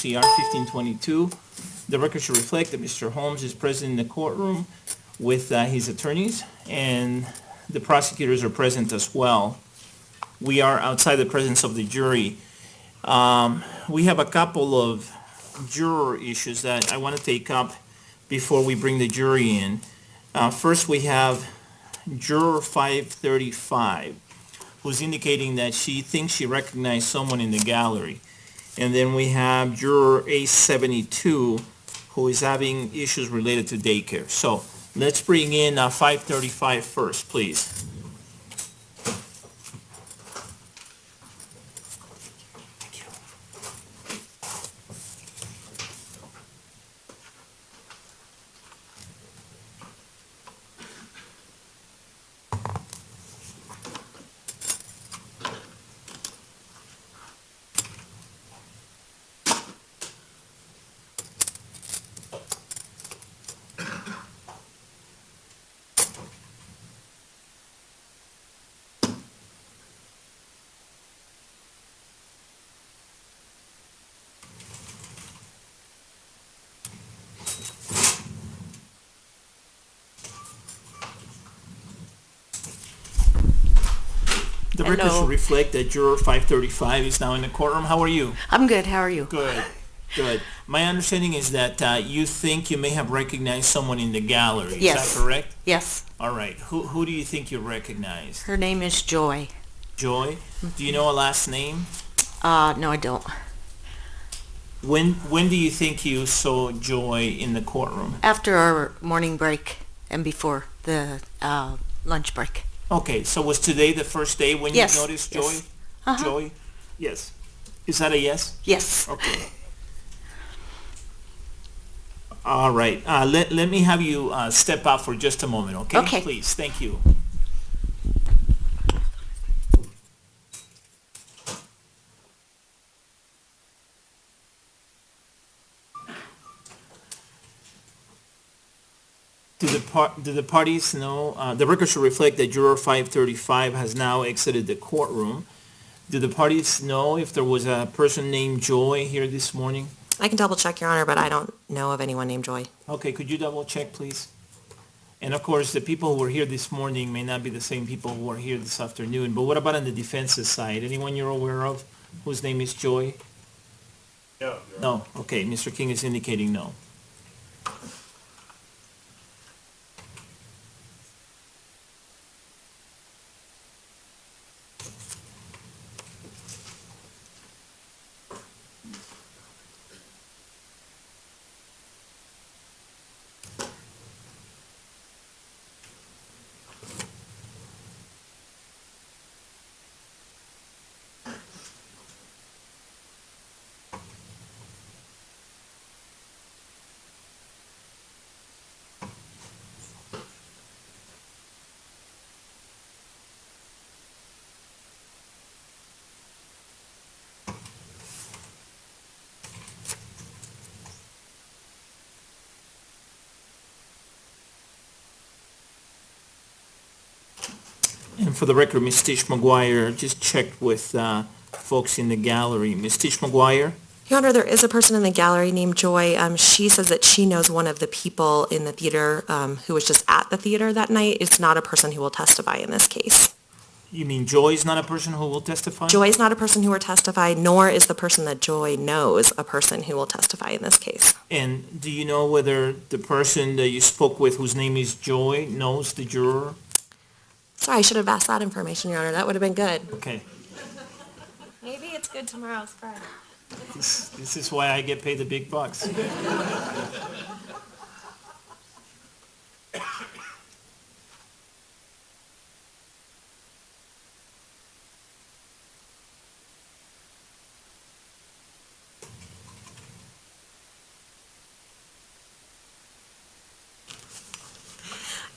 CR 1522. The record should reflect that Mr. Holmes is present in the courtroom with his attorneys, and the prosecutors are present as well. We are outside the presence of the jury. We have a couple of juror issues that I want to take up before we bring the jury in. First, we have Juror 535, who's indicating that she thinks she recognized someone in the gallery. And then we have Juror A72, who is having issues related to daycare. So let's bring in 535 first, please. The record should reflect that Juror 535 is now in the courtroom. How are you? I'm good. How are you? Good, good. My understanding is that you think you may have recognized someone in the gallery. Yes. Is that correct? Yes. All right. Who do you think you recognize? Her name is Joy. Joy? Do you know a last name? No, I don't. When do you think you saw Joy in the courtroom? After our morning break and before the lunch break. Okay, so was today the first day when Yes. you noticed Joy? Yes. Uh-huh. Joy? Yes. Is that a yes? Yes. Okay. All right. Let me have you step out for just a moment, okay? Okay. Please. Thank you. Do the parties know, the record should reflect that Juror 535 has now exited the courtroom. Do the parties know if there was a person named Joy here this morning? I can double check, Your Honor, but I don't know of anyone named Joy. Okay, could you double check, please? And of course, the people who were here this morning may not be the same people who are here this afternoon, but what about on the defense's side? Anyone you're aware of whose name is Joy? No. No, okay, Mr. King is indicating no. And for the record, Ms. Tish McGuire just checked with folks in the gallery. Ms. Tish McGuire? Your Honor, there is a person in the gallery named Joy. She says that she knows one of the people in the theater who was just at the theater that night. It's not a person who will testify in this case. You mean Joy's not a person who will testify? Joy is not a person who will testify, nor is the person that Joy knows a person who will testify in this case. And do you know whether the person that you spoke with whose name is Joy knows the juror? Sorry, I should have asked that information, Your Honor. That would have been good. Okay. Maybe it's good tomorrow's Friday. This is why I get paid the big bucks.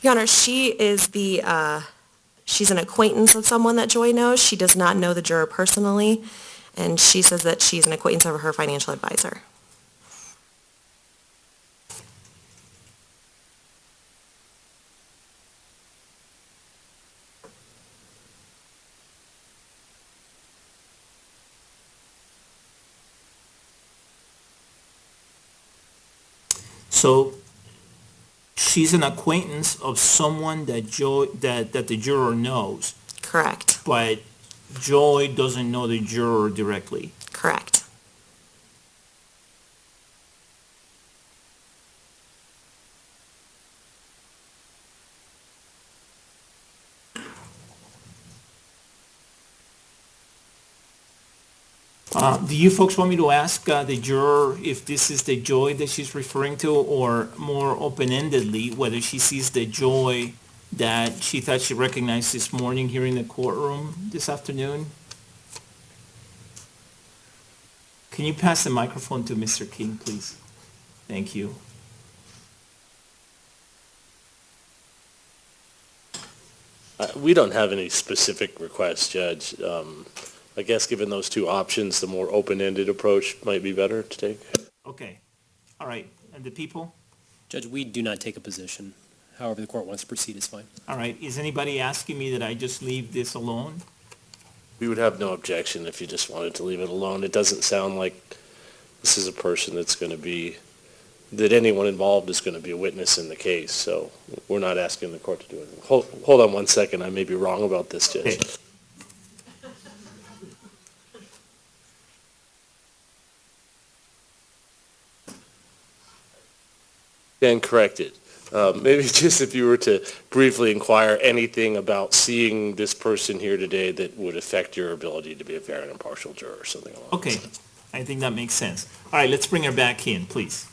Your Honor, she's an acquaintance of someone that Joy knows. She does not know the juror personally, and she says that she's an acquaintance of her financial advisor. So she's an acquaintance of someone that that the juror knows, Correct. but Joy doesn't know the juror directly. Correct. Do you folks want me to ask the juror if this is the Joy that she's referring to, or more open-endedly, whether she sees the Joy that she thought she recognized this morning here in the courtroom this afternoon? Can you pass the microphone to Mr. King, please? Thank you. We don't have any specific requests, Judge. I guess given those two options, the more open-ended approach might be better to take. Okay. All right. And the people? Judge, we do not take a position. However the court wants to proceed is fine. All right. Is anybody asking me that I just leave this alone? We would have no objection if you just wanted to leave it alone. It doesn't sound like this is a person that's going to be, that anyone involved is going to be a witness in the case, so we're not asking the court to do anything. Hold on one second. I may be wrong about this, Judge. Okay. Stand corrected. Maybe just if you were to briefly inquire anything about seeing this person here today that would affect your ability to be a fair and impartial juror or something along those Okay. lines. I think that makes sense. All right. Let's bring her back in, please.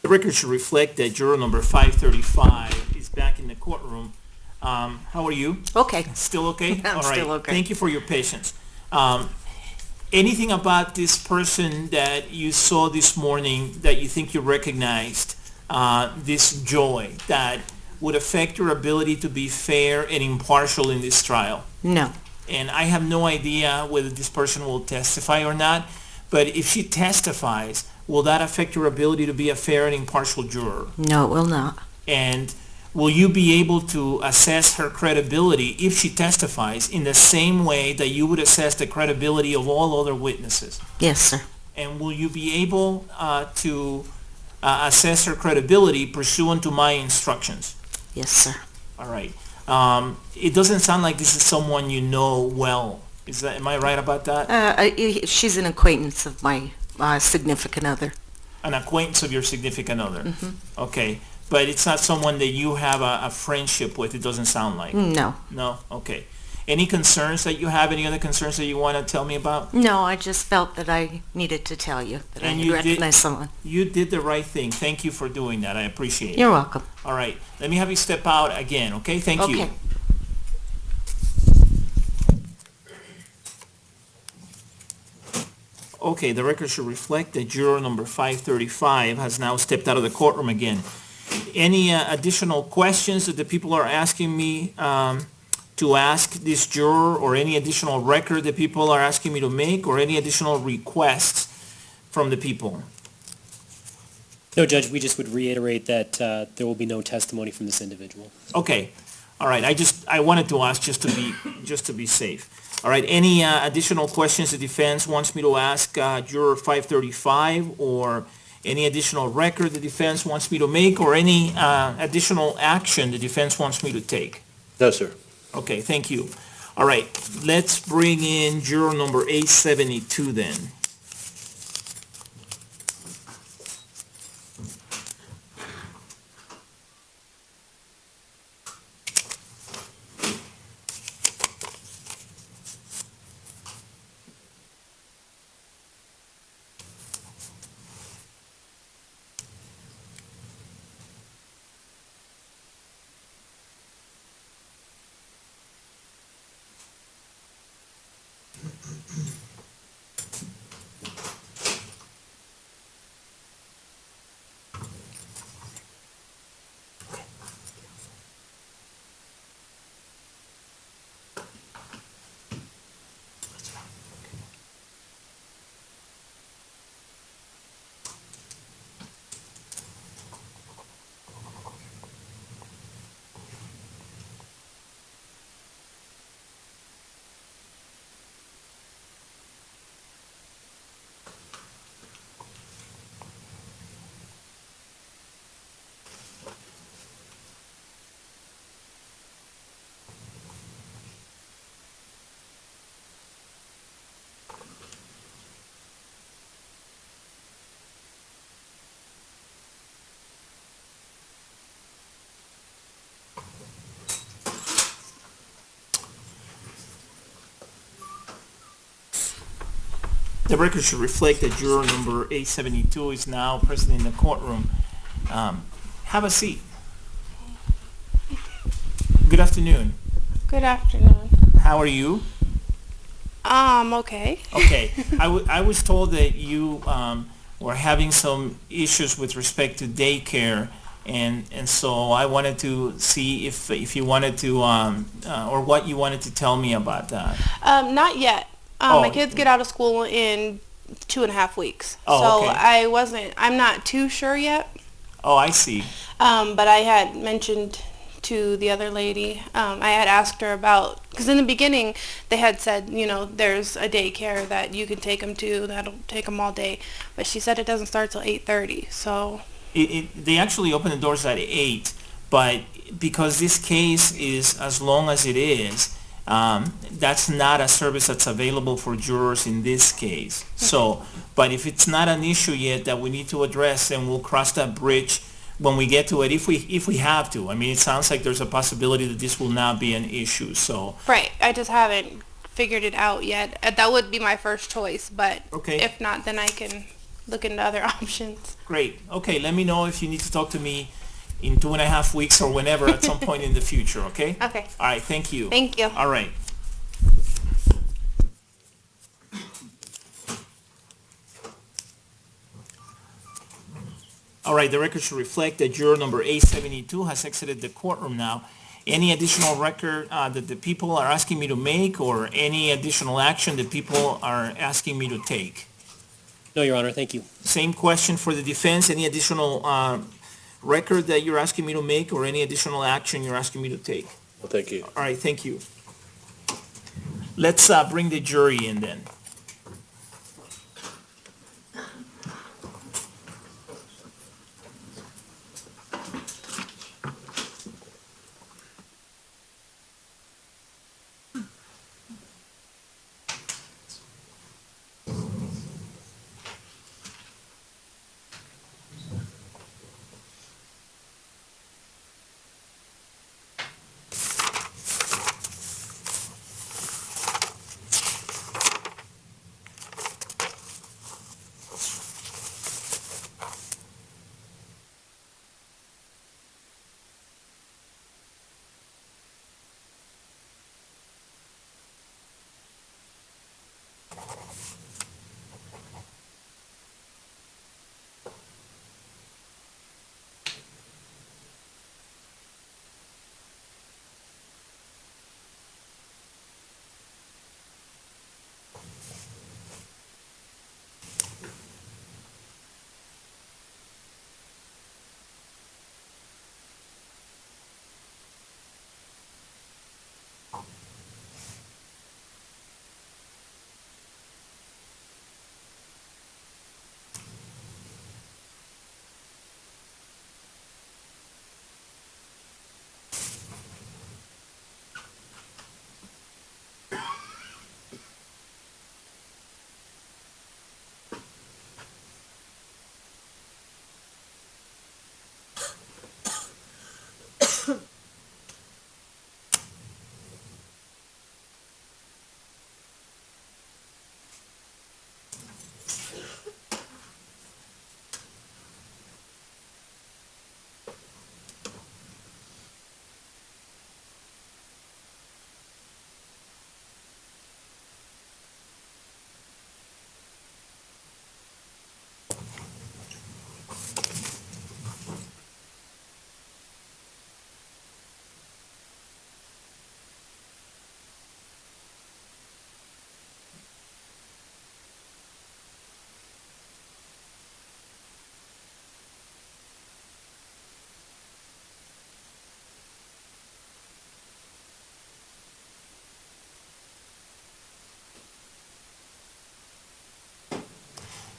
The record should reflect that juror number 535 is back in the courtroom. How are you? Okay. Still okay? I'm All right. still okay. Thank you for your patience. Anything about this person that you saw this morning that you think you recognized, this Joy, that would affect your ability to be fair and impartial in this trial? No. And I have no idea whether this person will testify or not, but if she testifies, will that affect your ability to be a fair and impartial juror? No, it will not. And will you be able to assess her credibility if she testifies in the same way that you would assess the credibility of all other witnesses? Yes, sir. And will you be able to assess her credibility pursuant to my instructions? Yes, sir. All right. It doesn't sound like this is someone you know well. Am I right about that? She's an acquaintance of my significant other. An acquaintance of your significant other? Okay. But it's not someone that you have a friendship with, it doesn't sound like? No. No? Okay. Any concerns that you have? Any other concerns that you want to tell me about? No, I just felt that I needed to tell you that And I you recognize someone. You did the right thing. Thank you for doing that. I appreciate it. You're welcome. All right. Let me have you step out again, okay? Thank you. Okay. Okay, the record should reflect that juror number 535 has now stepped out of the courtroom again. Any additional questions that the people are asking me to ask this juror, or any additional record that people are asking me to make, or any additional requests from the people? No, Judge, we just would reiterate that there will be no testimony from this individual. Okay, all right. I wanted to ask just to be safe. All right. Any additional questions the defense wants me to ask juror 535, or any additional record the defense wants me to make, or any additional action the defense wants me to take? No, sir. Okay, thank you. All right, let's bring in juror number A72 then. The record should reflect that juror number A72 is now present in the courtroom. Have a seat. Good afternoon. Good afternoon. How are you? Okay. Okay. I was told that you were having some issues with respect to daycare, and so I wanted to see if you wanted to, or what you wanted to tell me about that. Not yet. Oh. My kids get out of school in 2.5 weeks. Oh, so okay. I'm not too sure yet. Oh, I see. But I had mentioned to the other lady, I had asked her about, because in the beginning they had said, there's a daycare that you can take them to, that'll take them all day. But she said it doesn't start till 8:30, so. They actually open the doors at 8, but because this case is as long as it is, that's not a service that's available for jurors in this case. So, but if it's not an issue yet that we need to address, then we'll cross that bridge when we get to it, if we have to. I mean, it sounds like there's a possibility that this will not be an issue, so. Right, I just haven't figured it out yet. That would be my first choice, but Okay. if not, then I can look into other options. Great. Okay, let me know if you need to talk to me in 2.5 weeks or whenever at some point in the future, okay? Okay. All right, thank you. Thank you. All right. All right, the record should reflect that juror number A72 has exited the courtroom now. Any additional record that the people are asking me to make, or any additional action that people are asking me to take? No, Your Honor, thank you. Same question for the defense. Any additional record that you're asking me to make, or any additional action you're asking me to take? Well, thank you. All right, thank you. Let's bring the jury in then.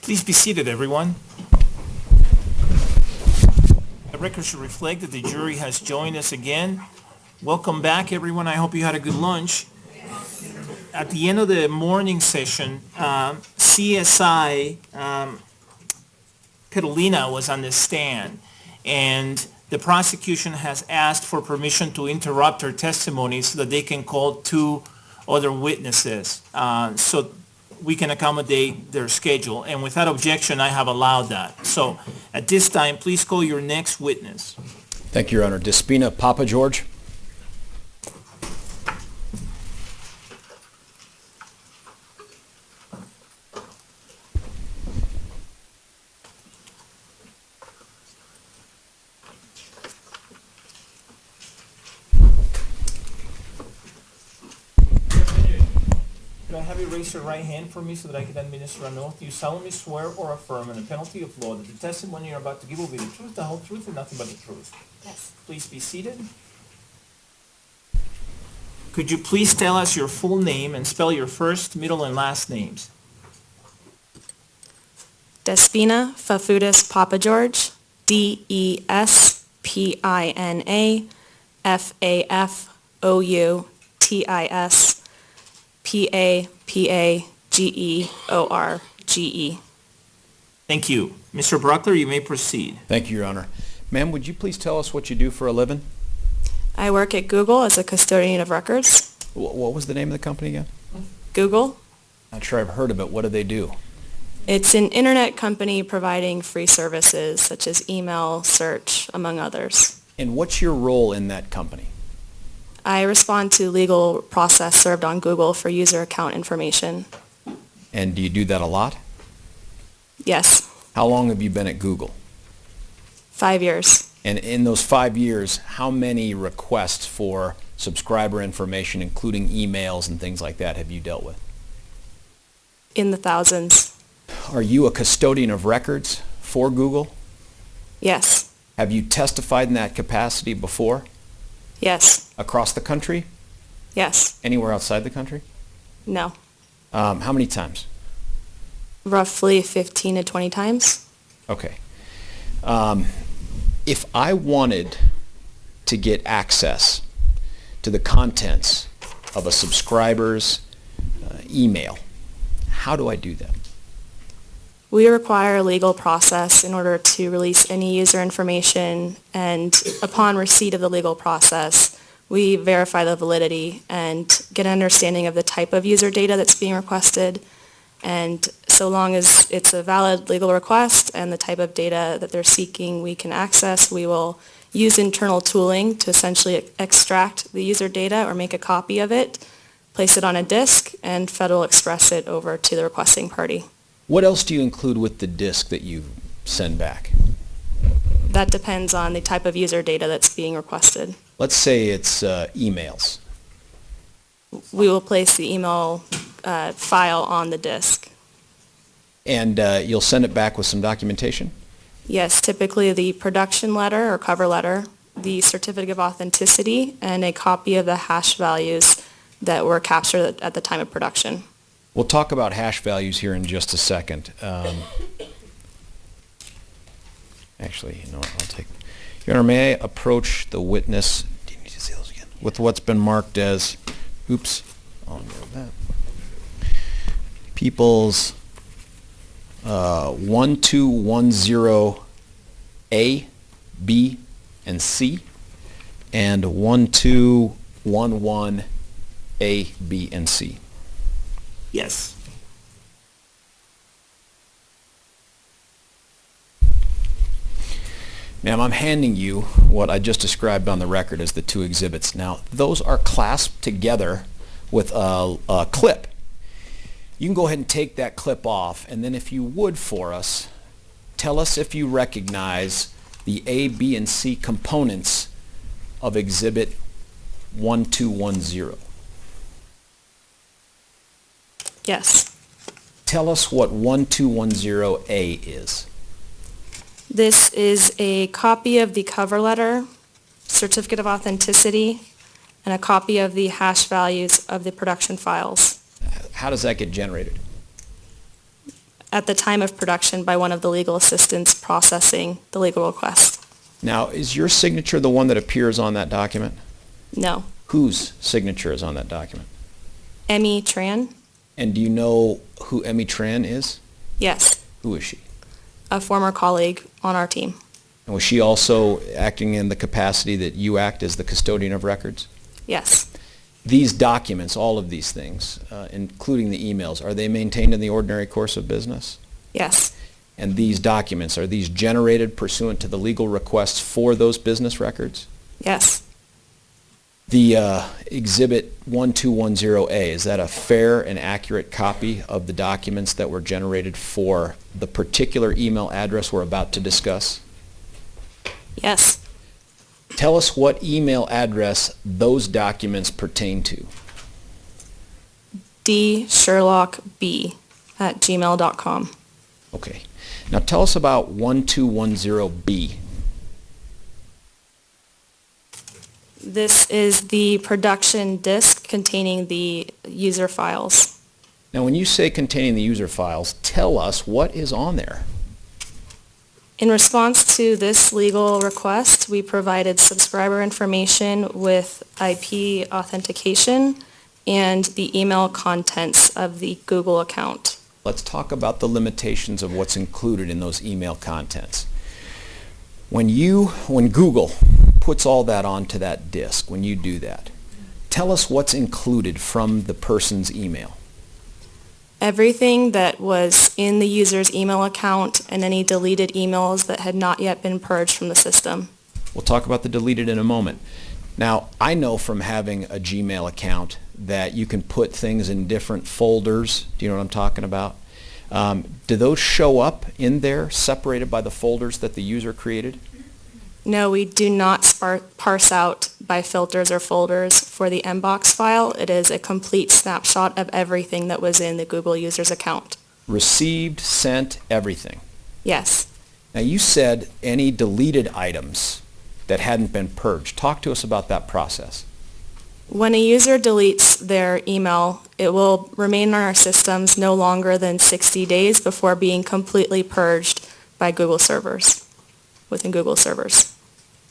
Please be seated, everyone. The record should reflect that the jury has joined us again. Welcome back, everyone. I hope you had a good lunch. At the end of the morning session, CSI Catalina was on the stand, and the prosecution has asked for permission to interrupt her testimony so that they can call 2 other witnesses. So we can accommodate their schedule. And without objection, I have allowed that. So at this time, please call your next witness. Thank you, Your Honor. Despina, Papageorge. Could I have you raise your right hand for me so that I can administer an oath? You solemnly swear or affirm on the penalty of law that the testimony you're about to give will be the truth, the whole truth, and nothing but the truth. Yes. Please be seated. Could you please tell us your full name and spell your first, middle, and last names? Despina Fafudis Papageorge, Despina Fafoutis Papageorge. Thank you. Mr. Brockler, you may proceed. Thank you, Your Honor. Ma'am, would you please tell us what you do for a living? I work at Google as a custodian of records. What was the name of the company again? Google, Not sure I've heard of it. What do they do? it's an internet company providing free services such as email, search, among others. And what's your role in that company? I respond to legal process served on Google for user account information. And do you do that a lot? Yes, How long have you been at Google? 5 years. And in those 5 years, how many requests for subscriber information, including emails and things like that, have you dealt with? In the thousands. Are you a custodian of records for Google? Yes, Have you testified in that capacity before? yes, Across the country? yes, Anywhere outside the country? no. How many times? Roughly 15 to 20 times. Okay. If I wanted to get access to the contents of a subscriber's email, how do I do that? We require a legal process in order to release any user information, and upon receipt of the legal process, we verify the validity and get an understanding of the type of user data that's being requested. And so long as it's a valid legal request and the type of data that they're seeking we can access, we will use internal tooling to essentially extract the user data or make a copy of it, place it on a disk, and Federal Express it over to the requesting party. What else do you include with the disk that you send back? That depends on the type of user data that's being requested. Let's say it's emails. We will place the email file on the disk. And you'll send it back with some documentation? Yes, typically the production letter or cover letter, the certificate of authenticity, and a copy of the hash values that were captured at the time of production. We'll talk about hash values here in just a second. Actually, you know what, I'll take... Your Honor, may I approach the witness, do you need to see those again? With what's been marked as, oops, I'll go that. People's 1210A, B, and C, and 1211A, B, and C. Yes. Ma'am, I'm handing you what I just described on the record as the two exhibits. Now, those are clasped together with a clip. You can go ahead and take that clip off, and then if you would for us, tell us if you recognize the A, B, and C components of exhibit 1210. Yes. Tell us what 1210A is. This is a copy of the cover letter, certificate of authenticity, and a copy of the hash values of the production files How does that get generated? at the time of production by one of the legal assistants processing the legal request. Now, is your signature the one that appears on that document? No. Whose signature is on that document? Emmy Tran? And do you know who Emmy Tran is? Yes. Who is she? A former colleague on our team. And was she also acting in the capacity that you act as the custodian of records? Yes. these documents, all of these things, including the emails, are they maintained in the ordinary course of business? Yes. And these documents, are these generated pursuant to the legal requests for those business records? Yes. The Exhibit 1210A, is that a fair and accurate copy of the documents that were generated for the particular email address we're about to discuss? Yes. Tell us what email address those documents pertain to. dsherlockb@gmail.com. Okay. Now tell us about 1210B. This is the production disk containing the user files. Now when you say containing the user files, tell us what is on there. In response to this legal request, we provided subscriber information with IP authentication and the email contents of the Google account. Let's talk about the limitations of what's included in those email contents. When Google puts all that onto that disk, when you do that, tell us what's included from the person's email. Everything that was in the user's email account and any deleted emails that had not yet been purged from the system. We'll talk about the deleted in a moment. Now, I know from having a Gmail account that you can put things in different folders. Do you know what I'm talking about? Do those show up in there, separated by the folders that the user created? No, we do not parse out by filters or folders for the mbox file. It is a complete snapshot of everything that was in the Google user's account. Received, sent, everything. Yes. Now you said any deleted items that hadn't been purged. Talk to us about that process. When a user deletes their email, it will remain on our systems no longer than 60 days before being completely purged by Google servers, within Google servers.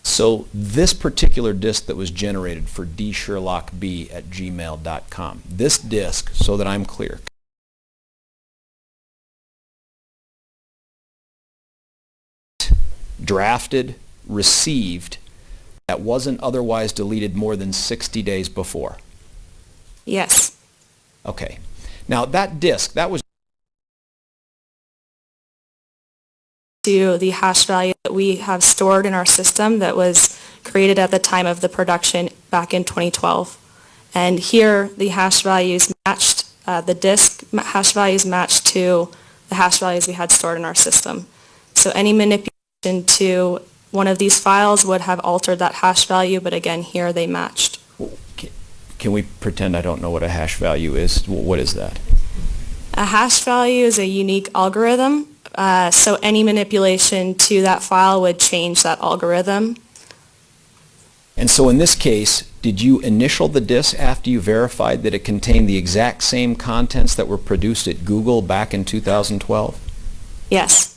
So this particular disk that was generated for dsherlockb@gmail.com, this disk, so that I'm clear, drafted, received, that wasn't otherwise deleted more than 60 days before? Yes. Okay. Now that disk, that was To the hash value that we have stored in our system that was created at the time of the production back in 2012. And here the hash values matched, the disk hash values matched to the hash values we had stored in our system. So any manipulation to one of these files would have altered that hash value, but again, here they matched. Can we pretend I don't know what a hash value is? What is that? A hash value is a unique algorithm, so any manipulation to that file would change that algorithm. And so in this case, did you initial the disk after you verified that it contained the exact same contents that were produced at Google back in 2012? Yes.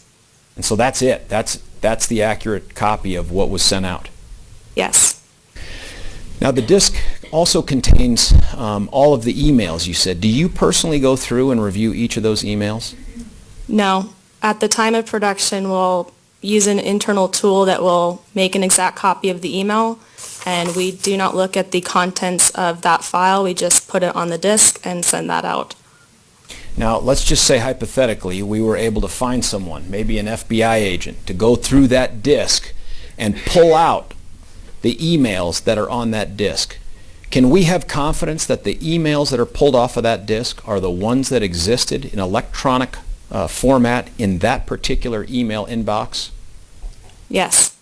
And so that's it. That's the accurate copy of what was sent out. Yes. Now the disk also contains all of the emails you said. Do you personally go through and review each of those emails? No. At the time of production, we'll use an internal tool that will make an exact copy of the email, and we do not look at the contents of that file. We just put it on the disk and send that out. Now, let's just say hypothetically we were able to find someone, maybe an FBI agent, to go through that disk and pull out the emails that are on that disk. Can we have confidence that the emails that are pulled off of that disk are the ones that existed in electronic format in that particular email inbox? Yes.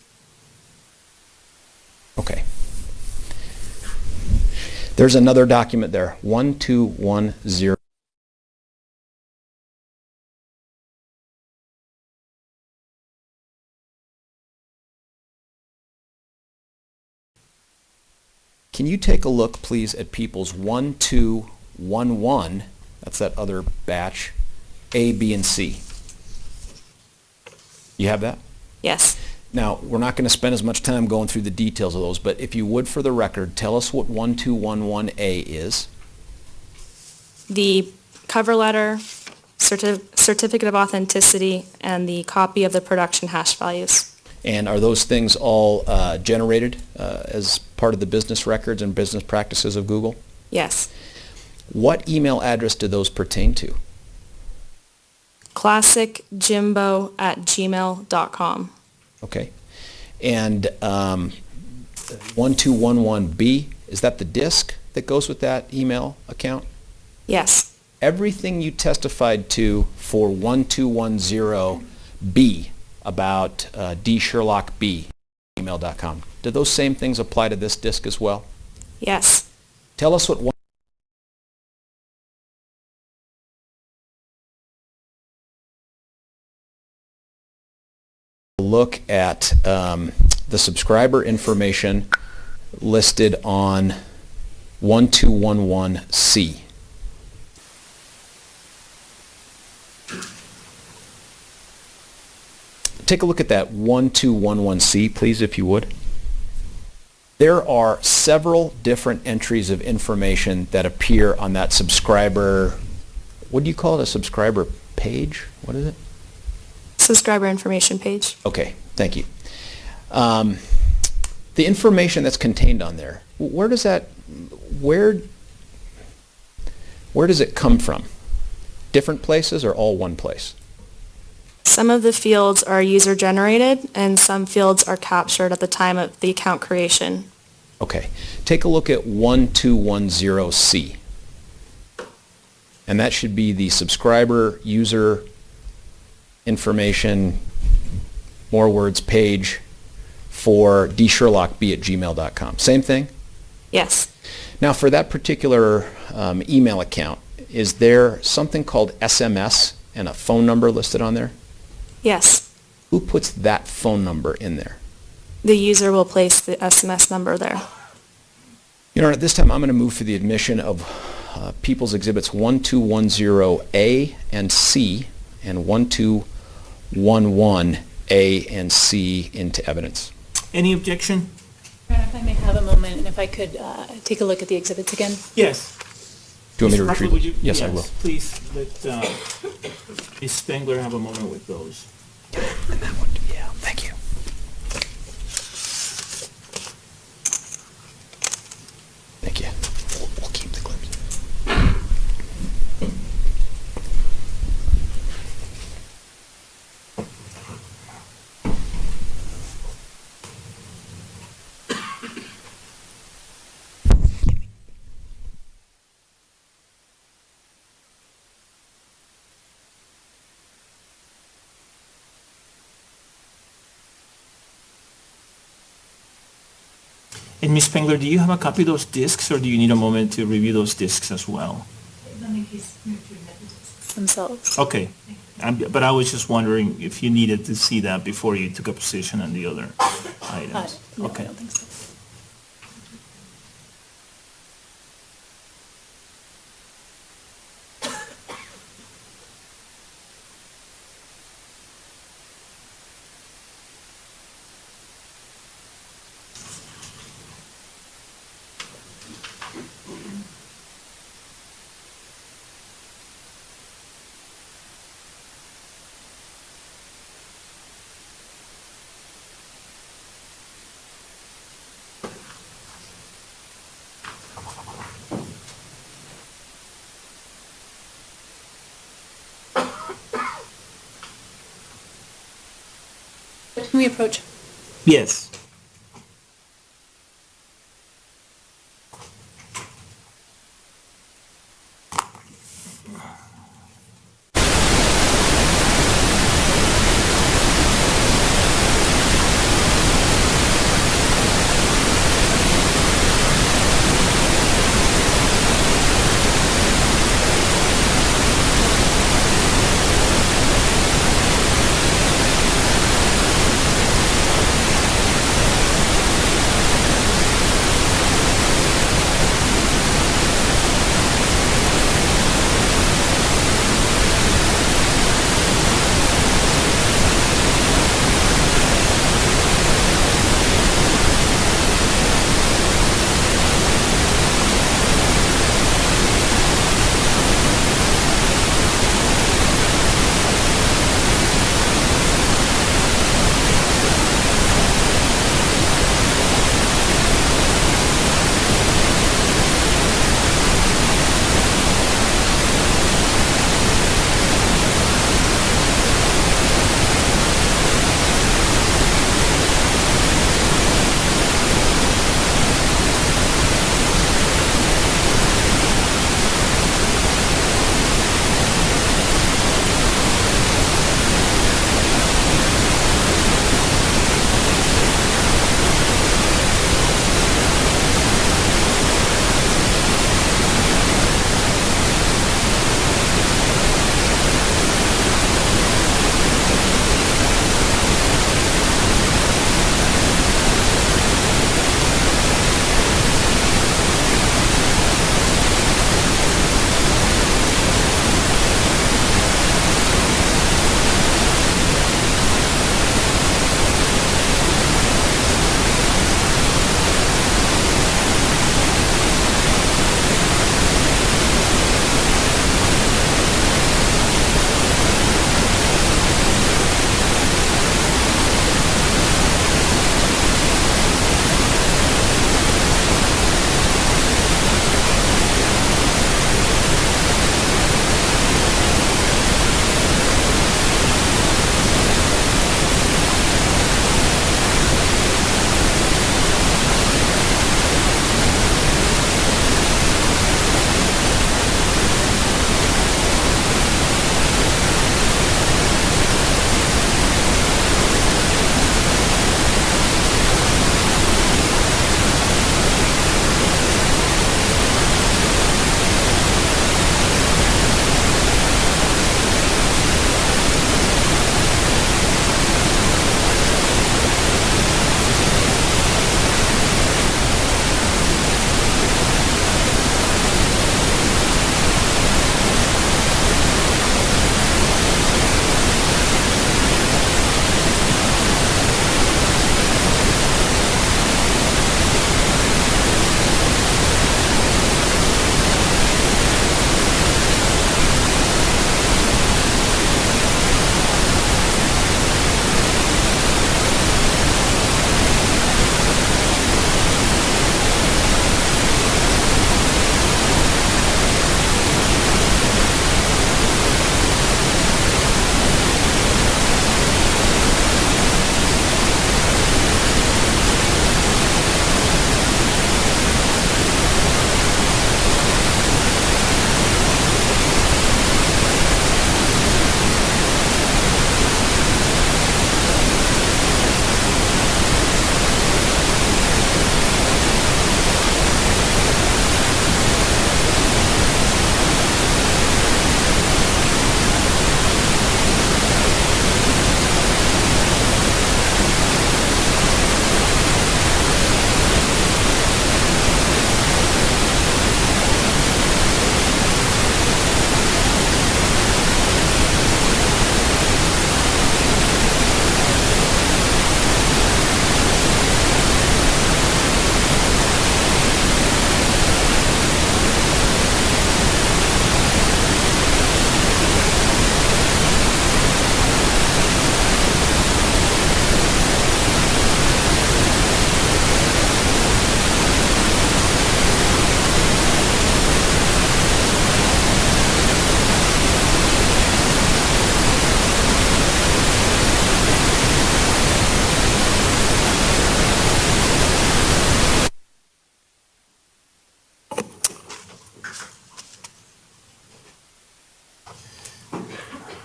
Okay. There's another document there, 1210. Can you take a look, please, at people's 1211, that's that other batch, A, B, and C. You have that? Yes. Now, we're not going to spend as much time going through the details of those, but if you would, for the record, tell us what 1211A is. The cover letter, certificate of authenticity, and the copy of the production hash values. And are those things all generated as part of the business records and business practices of Google? Yes. What email address do those pertain to? classicjimbo@gmail.com. Okay. And 1211B, is that the disk that goes with that email account? Yes. Everything you testified to for 1210B about D. Sherlock B, email.com, do those same things apply to this disk as well? Yes. Tell us what one. Look at the subscriber information listed on 1211C. Take a look at that 1211C, please, if you would. There are several different entries of information that appear on that subscriber, what do you call it, a subscriber page? What is it? Subscriber information page. Okay, thank you. The information that's contained on there, where does it come from? Different places or all one place? Some of the fields are user-generated, and some fields are captured at the time of the account creation. Okay, take a look at 1210C. And that should be the subscriber user information, more words, page for dsherlockb@gmail.com. Same thing? Yes. Now, for that particular email account, is there something called SMS and a phone number listed on there? Yes. Who puts that phone number in there? The user will place the SMS number there. Your Honor, at this time, I'm going to move for the admission of People's Exhibits 1210A and C and 1211A and C into evidence. Any objection? Your Honor, if I may have a moment, and if I could take a look at the exhibits again. Yes. Do you want me to Mr. Ruffalo, retrieve? would you- Yes, I will. Please let Ms. Spengler have a moment with those. And that one, yeah, thank you. Thank you. We'll keep the clips. And Ms. Spengler, do you have a copy of those discs, or do you need a moment to review those discs as well? Themselves. Okay. But I was just wondering if you needed to see that before you took a position on the other items. No, I Okay. don't think so. Can we approach? Yes.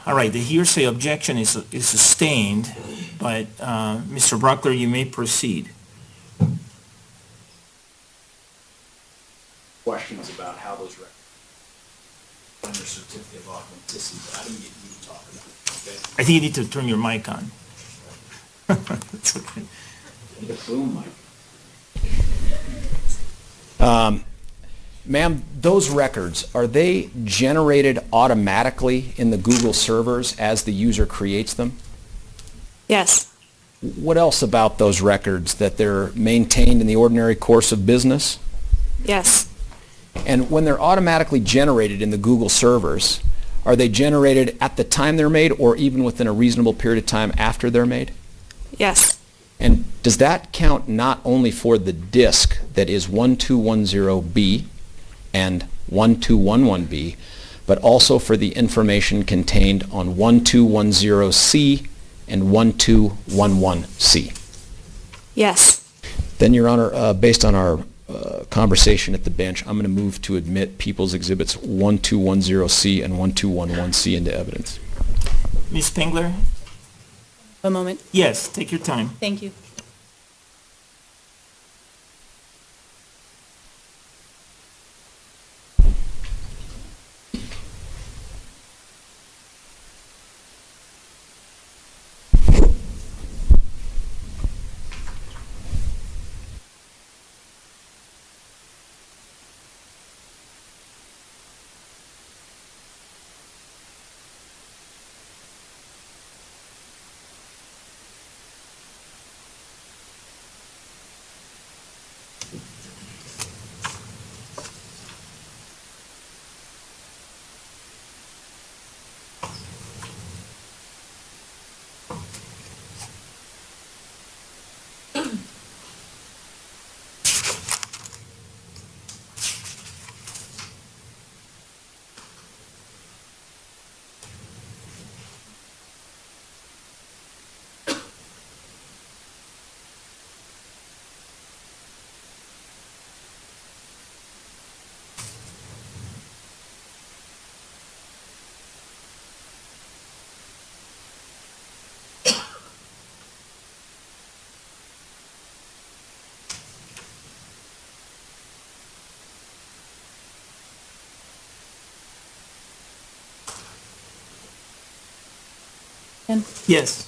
All right, the hearsay objection is sustained, but Mr. Brockler, you may proceed. Questions about how those records under certificate of authenticity, but I didn't get you to talk about it, okay? I think you need to turn your mic on. It's okay. The boom mic. Ma'am, those records, are they generated automatically in the Google servers as the user creates them? Yes. What else about those records, that they're maintained in the ordinary course of business? Yes. And when they're automatically generated in the Google servers, are they generated at the time they're made or even within a reasonable period of time after they're made? Yes. And does that count not only for the disk that is 1210B and 1211B, but also for the information contained on 1210C and 1211C? Yes. Then, Your Honor, based on our conversation at the bench, I'm going to move to admit People's Exhibits 1210C and 1211C into evidence. Ms. Spengler? A moment. Yes, take your time. Thank you. Yes.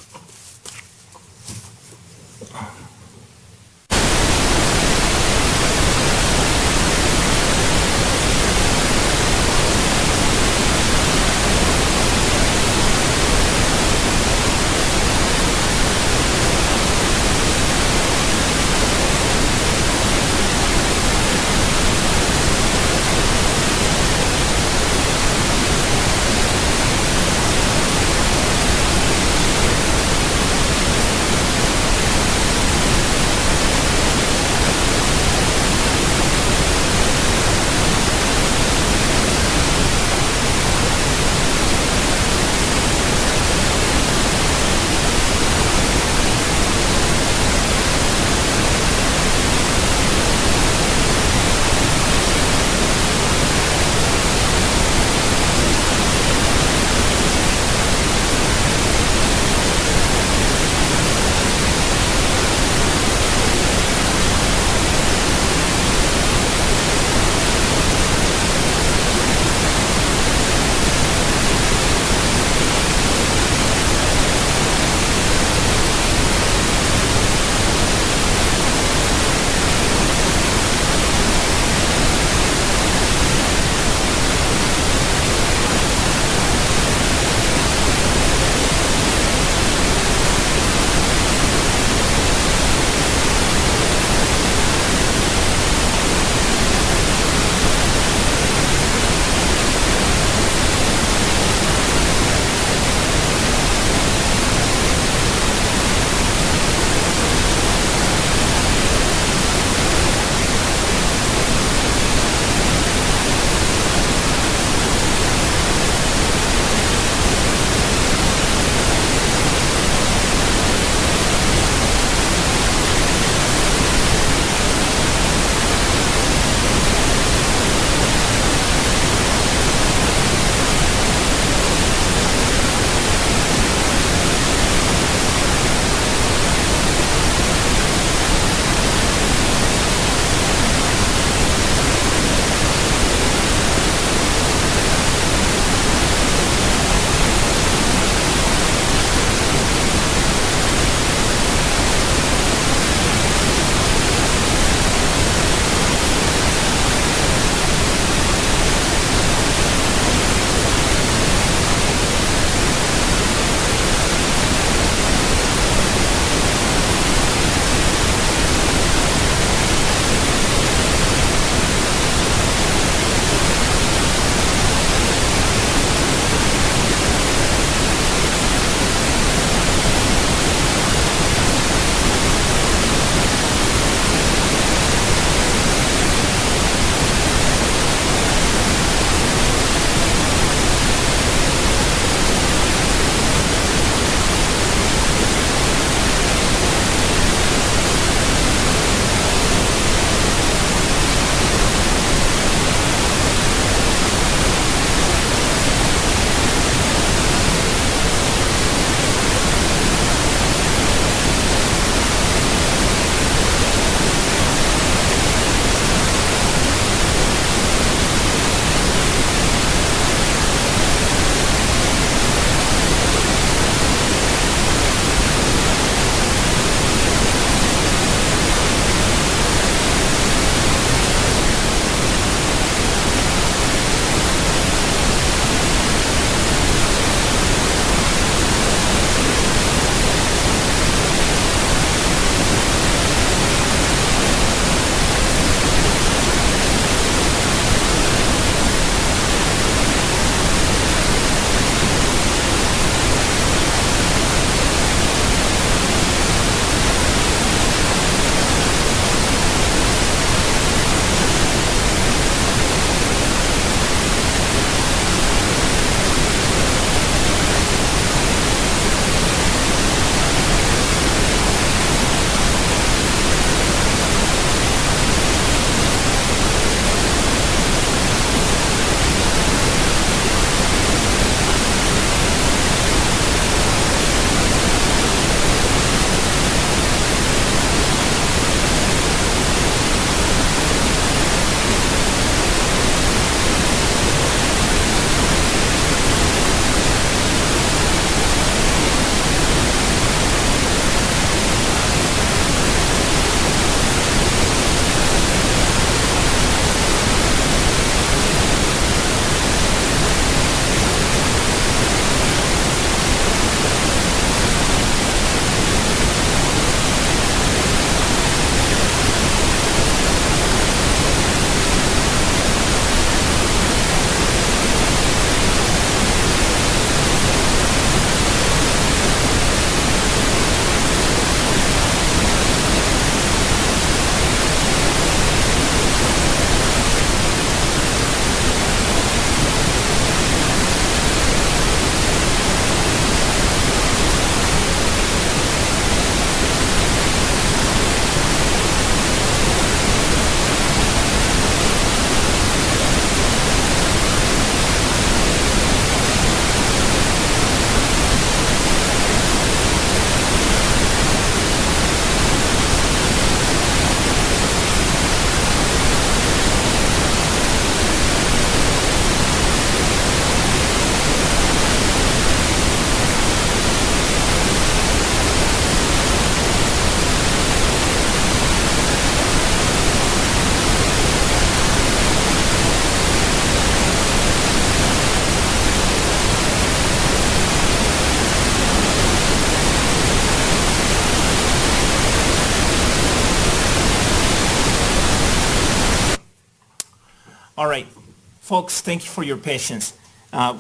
Folks, thank you for your patience.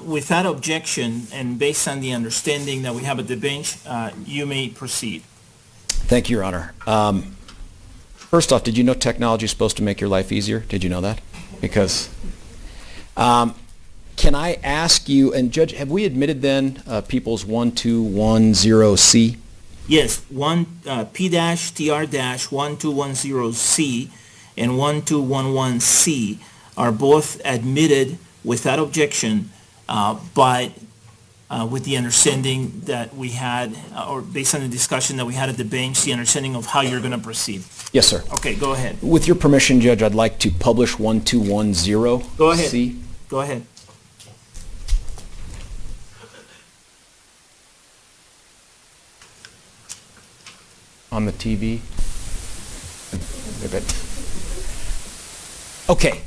Without objection and based on the understanding that we have at the bench, you may proceed. Thank you, Your Honor. First off, did you know technology is supposed to make your life easier? Did you know that? Because, can I ask you, and Judge, have we admitted then people's 1210C? Yes, P-TR-1210C and 1211C are both admitted without objection, but with the understanding that we had, or based on the discussion that we had at the bench, the understanding of how you're going to proceed. Yes, sir. Okay, go ahead. With your permission, Judge, I'd like to publish 1210C. Go ahead. Go ahead. On the TV. Okay.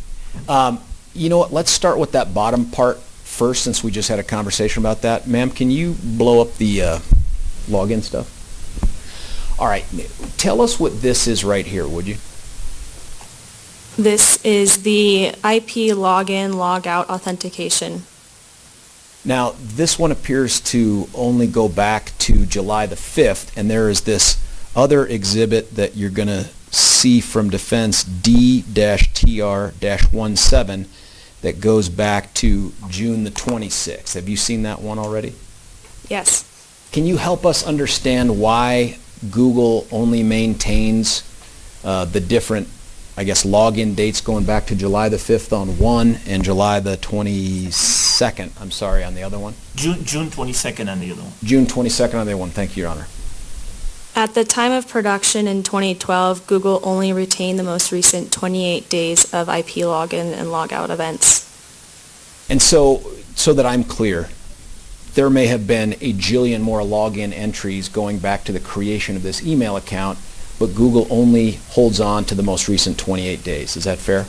You know what? Let's start with that bottom part first, since we just had a conversation about that. Ma'am, can you blow up the login stuff? All right. Tell us what this is right here, would you? This is the IP login, logout authentication. Now, this one appears to only go back to July the 5th, and there is this other exhibit that you're going to see from defense, D-TR-17, that goes back to June the 26th. Have you seen that one already? Yes. Can you help us understand why Google only maintains the different, I guess, login dates going back to July the 5th on one and July the 22nd, I'm sorry, on the other one? June 22nd on the other one. June 22nd on the other one. Thank you, Your Honor. At the time of production in 2012, Google only retained the most recent 28 days of IP login and logout events. And so that I'm clear, there may have been a jillion more login entries going back to the creation of this email account, but Google only holds on to the most recent 28 days. Is that fair?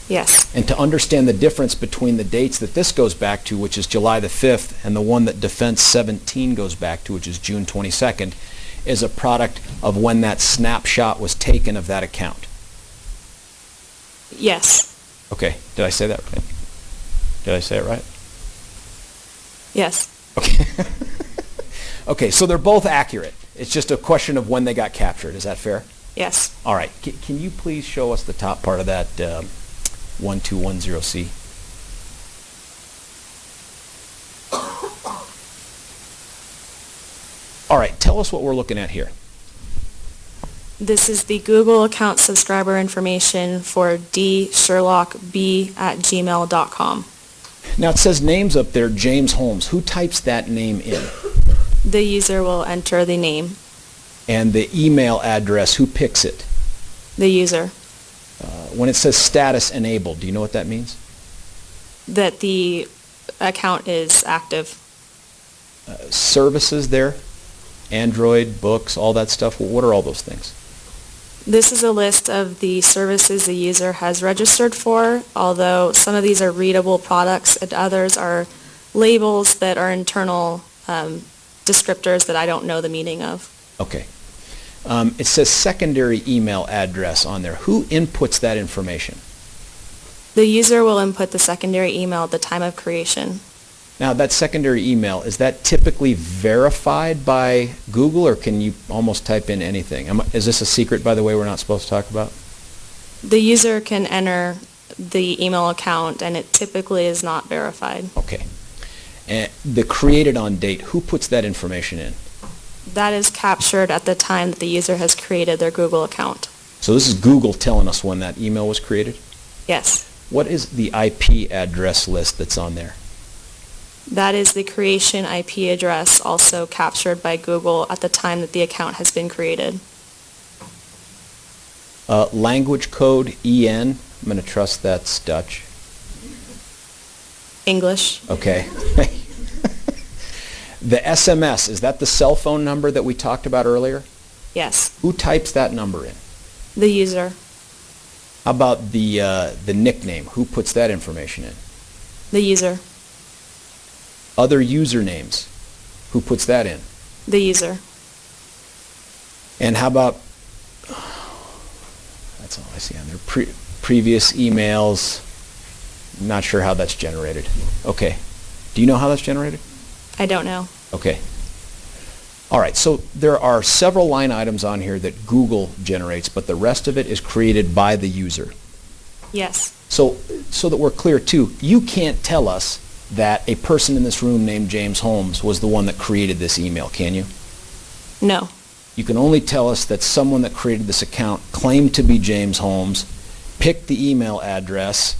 Yes. And to understand the difference between the dates that this goes back to, which is July the 5th, and the one that Defense 17 goes back to, which is June 22nd, is a product of when that snapshot was taken of that account. Yes. Okay, did I say that right? Did I say it right? Yes. Okay. Okay, so they're both accurate. It's just a question of when they got captured. Is that fair? Yes. All right. Can you please show us the top part of that 1210C? All right. Tell us what we're looking at here. This is the Google account subscriber information for dsherlockb@gmail.com. Now, it says names up there, James Holmes. Who types that name in? The user will enter the name. And the email address, who picks it? The user. When it says status enabled, do you know what that means? That the account is active. Services there? Android, books, all that stuff? What are all those things? This is a list of the services the user has registered for, although some of these are readable products and others are labels that are internal descriptors that I don't know the meaning of. Okay. It says secondary email address on there. Who inputs that information? The user will input the secondary email at the time of creation. Now, that secondary email, is that typically verified by Google, or can you almost type in anything? Is this a secret, by the way, we're not supposed to talk about? The user can enter the email account, and it typically is not verified. Okay. And the created on date, who puts that information in? That is captured at the time that the user has created their Google account. So this is Google telling us when that email was created? Yes. What is the IP address list that's on there? That is the creation IP address, also captured by Google at the time that the account has been created. Language code, EN, I'm going to trust that's Dutch. English. Okay. The SMS, is that the cell phone number that we talked about earlier? Yes. Who types that number in? The user. How about the nickname? Who puts that information in? The user. Other usernames? Who puts that in? The user. And how about, that's all I see on there, previous emails, Not sure how that's generated. Okay. Do you know how that's generated? I don't know. Okay. All right, so there are several line items on here that Google generates, but the rest of it is created by the user. Yes. So that we're clear too, you can't tell us that a person in this room named James Holmes was the one that created this email, can you? No. You can only tell us that someone that created this account claimed to be James Holmes, picked the email address,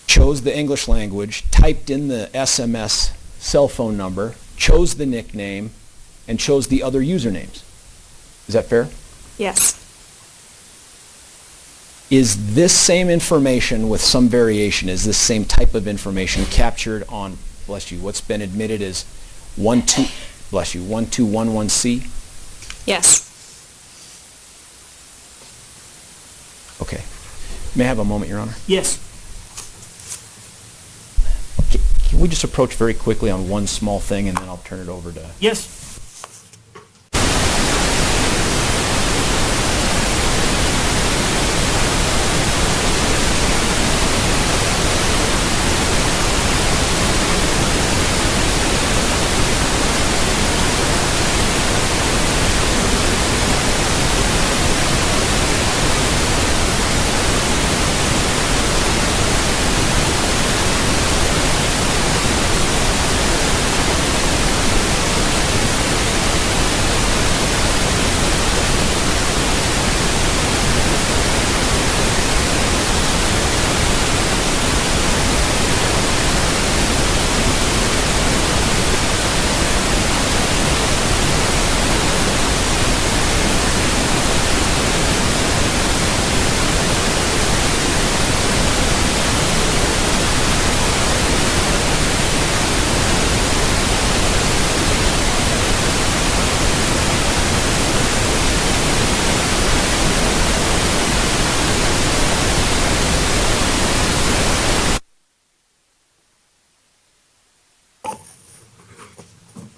chose the English language, typed in the SMS cell phone number, chose the nickname, and chose the other usernames. Is that fair? Yes. Is this same information with some variation, is this same type of information captured on, bless you, what's been admitted as 1211C? Yes. Okay. May I have a moment, Your Honor? Yes. Can we just approach very quickly on one small thing and then I'll turn it over to... Yes.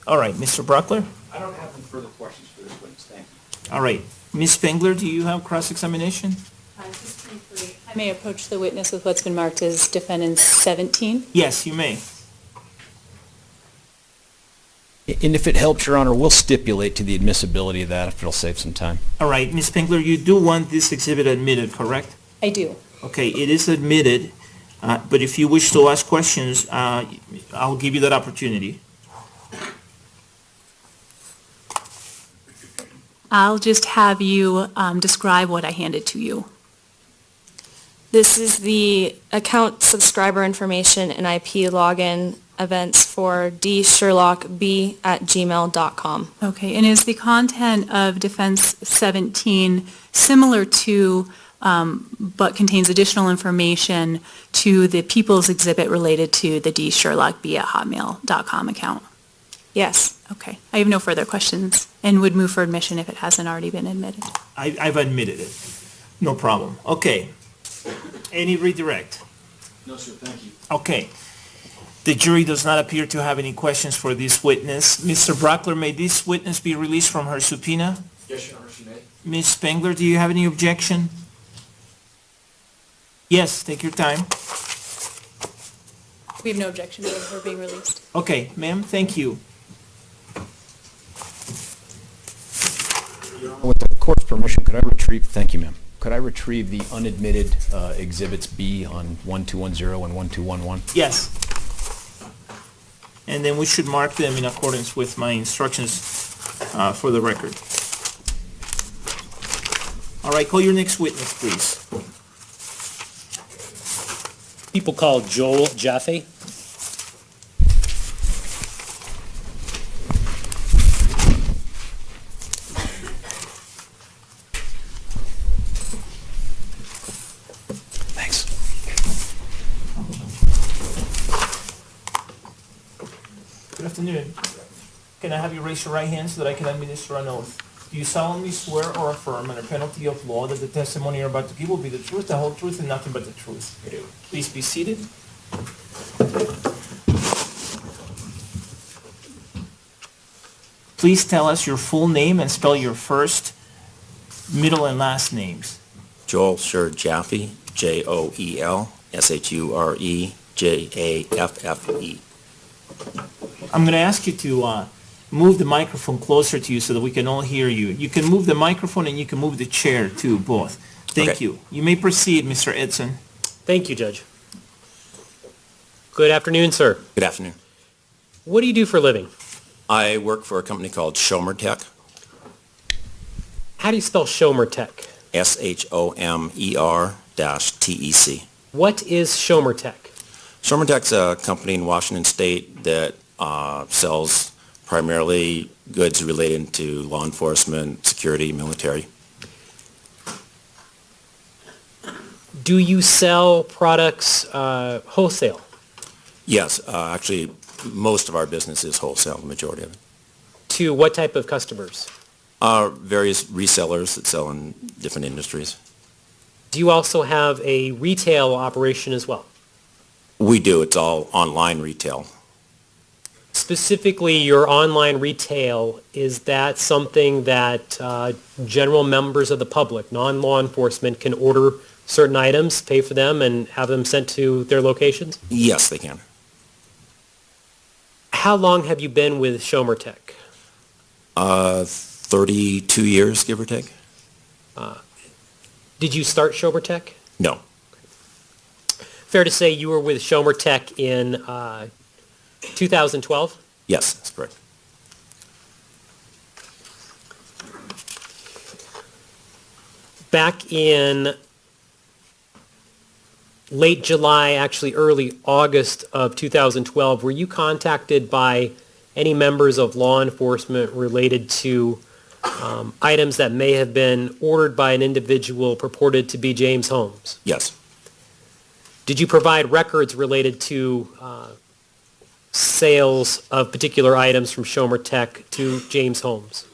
All right, Mr. Brockler? I don't have any further questions for this witness, thank you. All right. Ms. Spengler, do you have cross-examination? Just briefly, I may approach the witness with what's been marked as defendant 17. Yes, you may. And if it helps, Your Honor, we'll stipulate to the admissibility of that if it'll save some time. All right, Ms. Spengler, you do want this exhibit admitted, correct? I do. Okay, it is admitted, but if you wish to ask questions, I'll give you that opportunity. I'll just have you describe what I handed to you. This is the account subscriber information and IP login events for dsherlockb@gmail.com. Okay, and is the content of defense 17 similar to, but contains additional information to the People's Exhibit related to the dsherlockb@hotmail.com account? Yes. Okay, I have no further questions and would move for admission if it hasn't already been admitted. I've admitted it. No problem. Okay. Any redirect? No, sir, thank you. Okay. The jury does not appear to have any questions for this witness. Mr. Brockler, may this witness be released from her subpoena? Yes, Your Honor, she may. Ms. Spengler, do you have any objection? Yes, take your time. We have no objection to her being released. Okay, ma'am, thank you. With the court's permission, could I retrieve, thank you, ma'am. Could I retrieve the unadmitted exhibits B on 1210 and 1211? Yes. And then we should mark them in accordance with my instructions for the record. All right, call your next witness, please. People call Joel Jaffy. Thanks. Good afternoon. Can I have you raise your right hand so that I can administer an oath? Do you solemnly swear or affirm under penalty of law that the testimony you're about to give will be the truth, the whole truth, and nothing but the truth? I do. Please be seated. Please tell us your full name and spell your first, middle, and last names. Joel Jaffy, Joel ShureJaffe. I'm going to ask you to move the microphone closer to you so that we can all hear you. You can move the microphone and you can move the chair too, both. Thank Okay. you. You may proceed, Mr. Edson. Thank you, Judge. Good afternoon, sir. Good afternoon. What do you do for a living? I work for a company called Shomer Tech, How do you spell Shomer Tech? Shomer-TEC. What is Shomer Tech? Shomer Tech's a company in Washington State that sells primarily goods related to law enforcement, security, military. Do you sell products wholesale? Yes, actually, most of our business is wholesale, the majority of it. To what type of customers? Various resellers that sell in different industries. Do you also have a retail operation as well? We do. It's all online retail. Specifically, your online retail, is that something that general members of the public, non-law enforcement, can order certain items, pay for them, and have them sent to their locations? Yes, they can. How long have you been with Shomer Tech? 32 years, give or take. Did you start Shomer Tech? No. Fair to say you were with Shomer Tech in 2012? Yes, that's correct. Back in late July, actually early August of 2012, were you contacted by any members of law enforcement related to items that may have been ordered by an individual purported to be James Holmes? Yes. Did you provide records related to sales of particular items from Shomer Tech to James Holmes?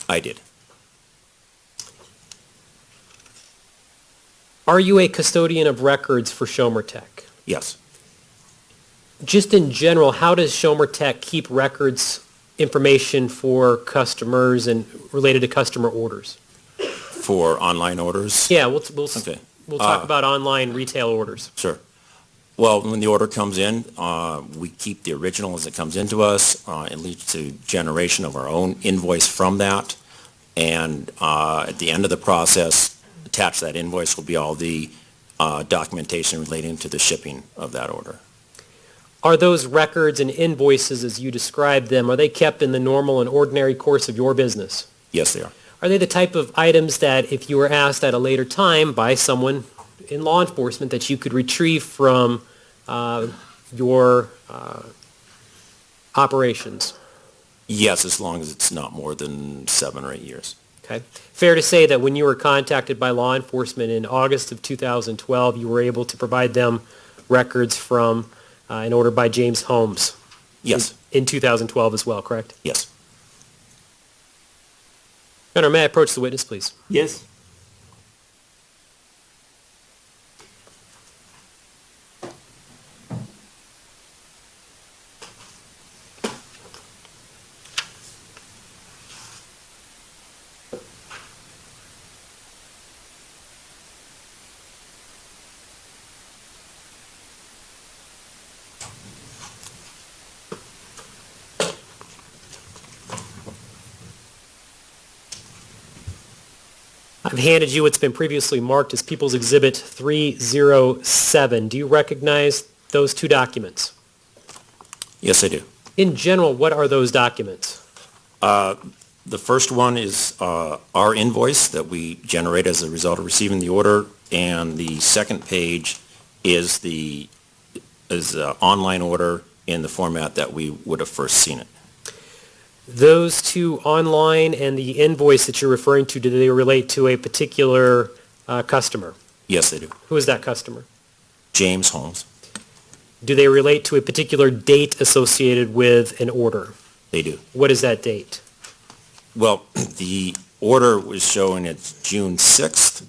I did. Are you a custodian of records for Shomer Tech? Yes. Just in general, how does Shomer Tech keep records, information for customers and related to customer orders? For online orders? Yeah, we'll Okay. talk about online retail orders. Sure. Well, when the order comes in, we keep the original as it comes into us. It leads to generation of our own invoice from that. And at the end of the process, attached to that invoice will be all the documentation relating to the shipping of that order. Are those records and invoices, as you described them, are they kept in the normal and ordinary course of your business? Yes, they are. Are they the type of items that if you were asked at a later time by someone in law enforcement that you could retrieve from your operations? Yes, as long as it's not more than 7 or 8 years. Okay. Fair to say that when you were contacted by law enforcement in August of 2012, you were able to provide them records from an order by James Holmes? Yes. In 2012 as well, correct? Yes. Your Honor, may I approach the witness, please? Yes. I've handed you what's been previously marked as People's Exhibit 307. Do you recognize those two documents? Yes, I do. In general, what are those documents? The first one is our invoice that we generate as a result of receiving the order, and the second page is the online order in the format that we would have first seen it. Those two online and the invoice that you're referring to, do they relate to a particular customer? Yes, they do. Who is that customer? James Holmes. Do they relate to a particular date associated with an order? They do. What is that date? Well, the order was showing it's June 6th.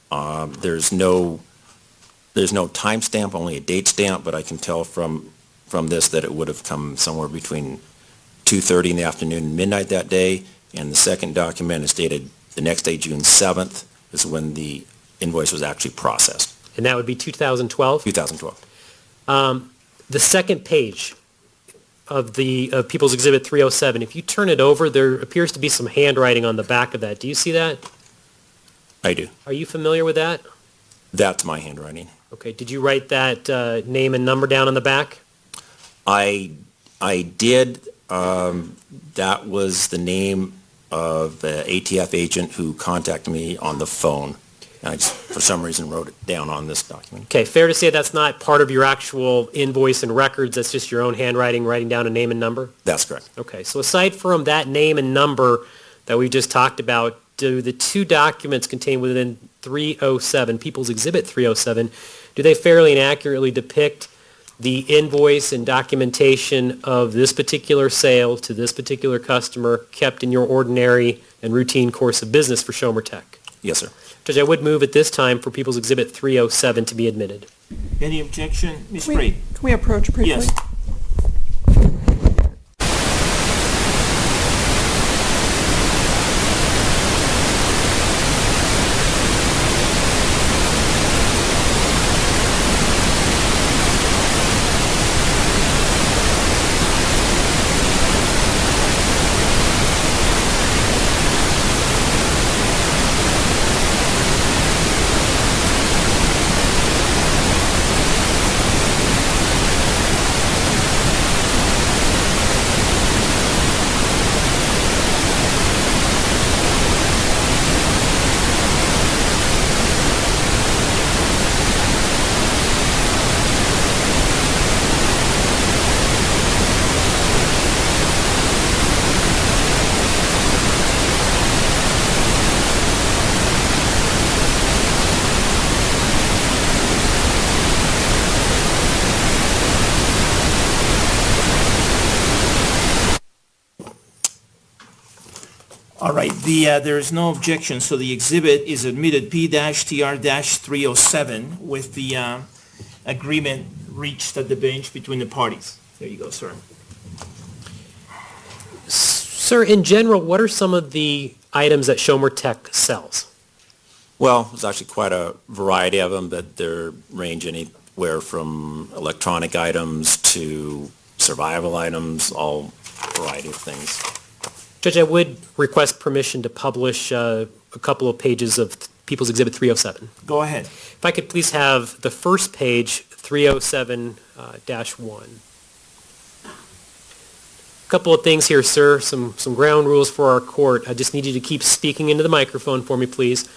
There's no timestamp, only a date stamp, but I can tell from this that it would have come somewhere between 2:30 in the afternoon and midnight that day, and the second document is dated the next day, June 7th, is when the invoice was actually processed. And that would be 2012? 2012. The second page of People's Exhibit 307, if you turn it over, there appears to be some handwriting on the back of that. Do you see that? I do. Are you familiar with that? That's my handwriting. Okay, did you write that name and number down on the back? I did. That was the name of an ATF agent who contacted me on the phone. And I just, for some reason, wrote it down on this document. Okay, fair to say that's not part of your actual invoice and records, that's just your own handwriting, writing down a name and number? That's correct. Okay, so aside from that name and number that we just talked about, do the two documents contained within 307, People's Exhibit 307, do they fairly and accurately depict the invoice and documentation of this particular sale to this particular customer kept in your ordinary and routine course of business for Schomer Tech? Yes, sir. Judge, I would move at this time for People's Exhibit 307 to be admitted. Any objection? Ms. Freed? Can we approach briefly? Yes. All right, there is no objection, so the exhibit is admitted P-TR-307 with the agreement reached at the bench between the parties. There you go, sir. Sir, in general, what are some of the items that Schomer Tech sells? Well, there's actually quite a variety of them, but they range anywhere from electronic items to survival items, all variety of things. Judge, I would request permission to publish a couple of pages of People's Exhibit 307. Go ahead. If I could please have the first page, 307-1. A couple of things here, sir, some ground rules for our court. I just need you to keep speaking into the microphone for me, please.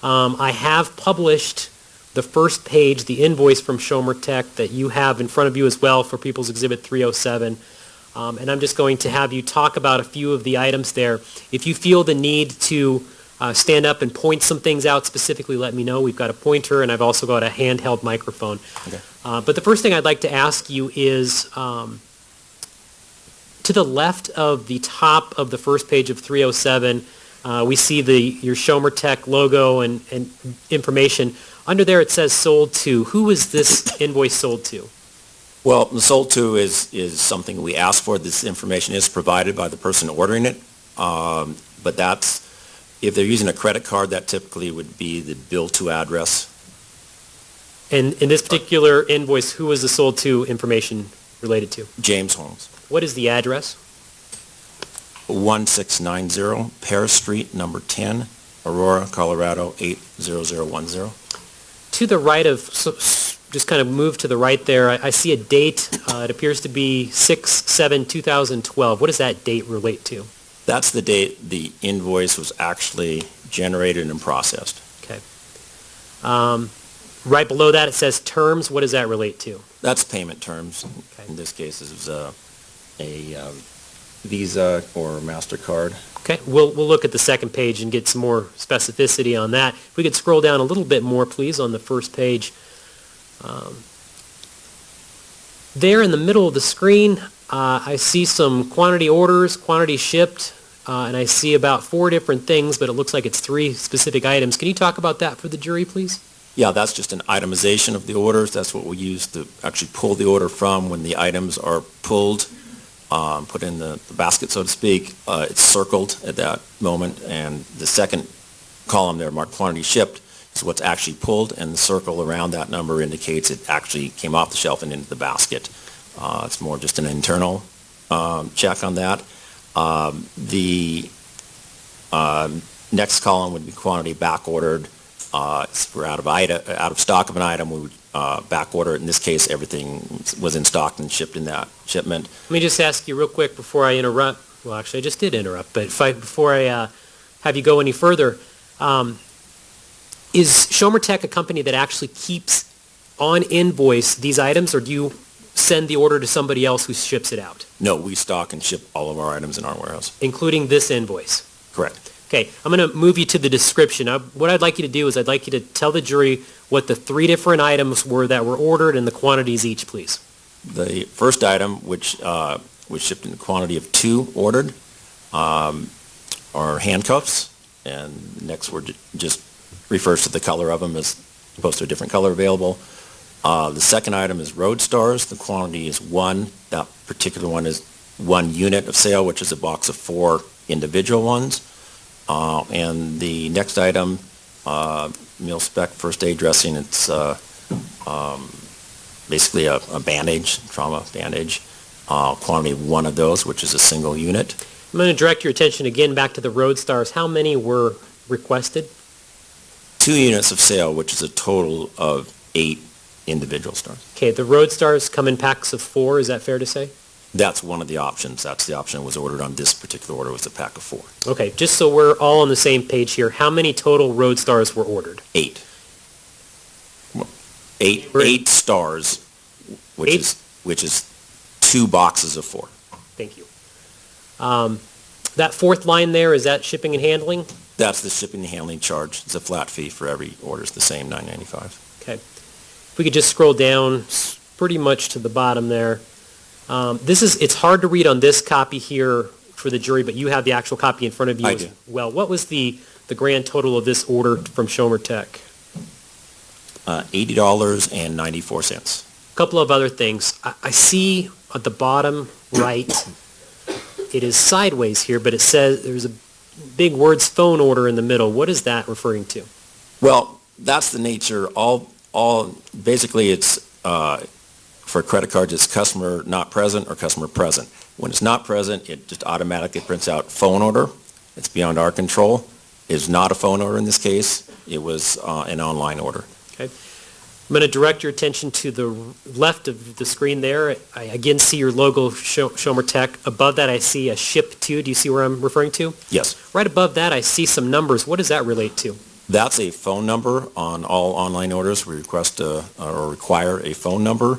I have published the first page, the invoice from Schomer Tech that you have in front of you as well for People's Exhibit 307. And I'm just going to have you talk about a few of the items there. If you feel the need to stand up and point some things out specifically, let me know. We've got a pointer, and I've also got a handheld microphone. Okay. But the first thing I'd like to ask you is, to the left of the top of the first page of 307, we see your Schomer Tech logo and information. Under there it says sold to. Who is this invoice sold to? Well, the sold to is something we ask for. This information is provided by the person ordering it. But that's, if they're using a credit card, that typically would be the bill to address. And in this particular invoice, who is the sold to information related to? James Holmes. What is the address? 1690 Paris Street, number 10, Aurora, Colorado, 80010. To the right of, just kind of move to the right there, I see a date. It appears to be 6/7/2012. What does that date relate to? That's the date the invoice was actually generated and processed. Okay. Right below that, it says terms. What does that relate to? That's payment terms. Okay. In this case, it was a Visa or MasterCard. Okay, we'll look at the second page and get some more specificity on that. If we could scroll down a little bit more, please, on the first page. There in the middle of the screen, I see some quantity orders, quantity shipped, and I see about 4 different things, but it looks like it's 3 specific items. Can you talk about that for the jury, please? Yeah, that's just an itemization of the orders. That's what we use to actually pull the order from when the items are pulled, put in the basket, so to speak. It's circled at that moment, and the second column there, marked quantity shipped, is what's actually pulled, and the circle around that number indicates it actually came off the shelf and into the basket. It's more just an internal check on that. The next column would be quantity back ordered. If we're out of stock of an item, we would back order it. In this case, everything was in stock and shipped in that shipment. Let me just ask you real quick before I interrupt. Well, actually, I just did interrupt, but before I have you go any further, is Schomer Tech a company that actually keeps on invoice these items, or do you send the order to somebody else who ships it out, No, we stock and ship all of our items in our warehouse. including this invoice? Correct. Okay, I'm going to move you to the description. What I'd like you to do is I'd like you to tell the jury what the 3 different items were that were ordered and the quantities each, please. The first item, which was shipped in a quantity of 2 ordered, are handcuffs, and next word just refers to the color of them as opposed to a different color available. The second item is Road Stars. The quantity is 1. That particular one is 1 unit of sale, which is a box of 4 individual ones. And the next item, meal spec first aid dressing, it's basically a bandage, trauma bandage, quantity of 1 of those, which is a single unit. I'm going to direct your attention again back to the Road Stars. How many were requested? 2 units of sale, which is a total of 8 individual stars. Okay, the Road Stars come in packs of 4, is that fair to say? That's one of the options. That's the option that was ordered on this particular order, was a pack of 4. Okay, just so we're all on the same page here, how many total Road Stars were ordered? 8. 8 stars, which is 2 boxes of 4. Thank you. That 4th line there, is that shipping and handling? That's the shipping and handling charge. It's a flat fee for every order. It's the same, $9.95. Okay. If we could just scroll down pretty much to the bottom there. It's hard to read on this copy here for the jury, but you have the actual copy in front of you I as do. well. What was the grand total of this order from Schomer Tech? $80.94. A couple of other things. I see at the bottom right, it is sideways here, but it says there's a big words phone order in the middle. What is that referring to? Well, that's the nature. Basically, it's for credit cards, it's customer not present or customer present. When it's not present, it just automatically prints out phone order. It's beyond our control. It's not a phone order in this case. It was an online order. Okay. I'm going to direct your attention to the left of the screen there. I again see your logo, Schomer Tech. Above that, I see a ship to. Do you see where I'm referring to? Yes. Right above that, I see some numbers. What does that relate to? That's a phone number on all online orders. We request or require a phone number.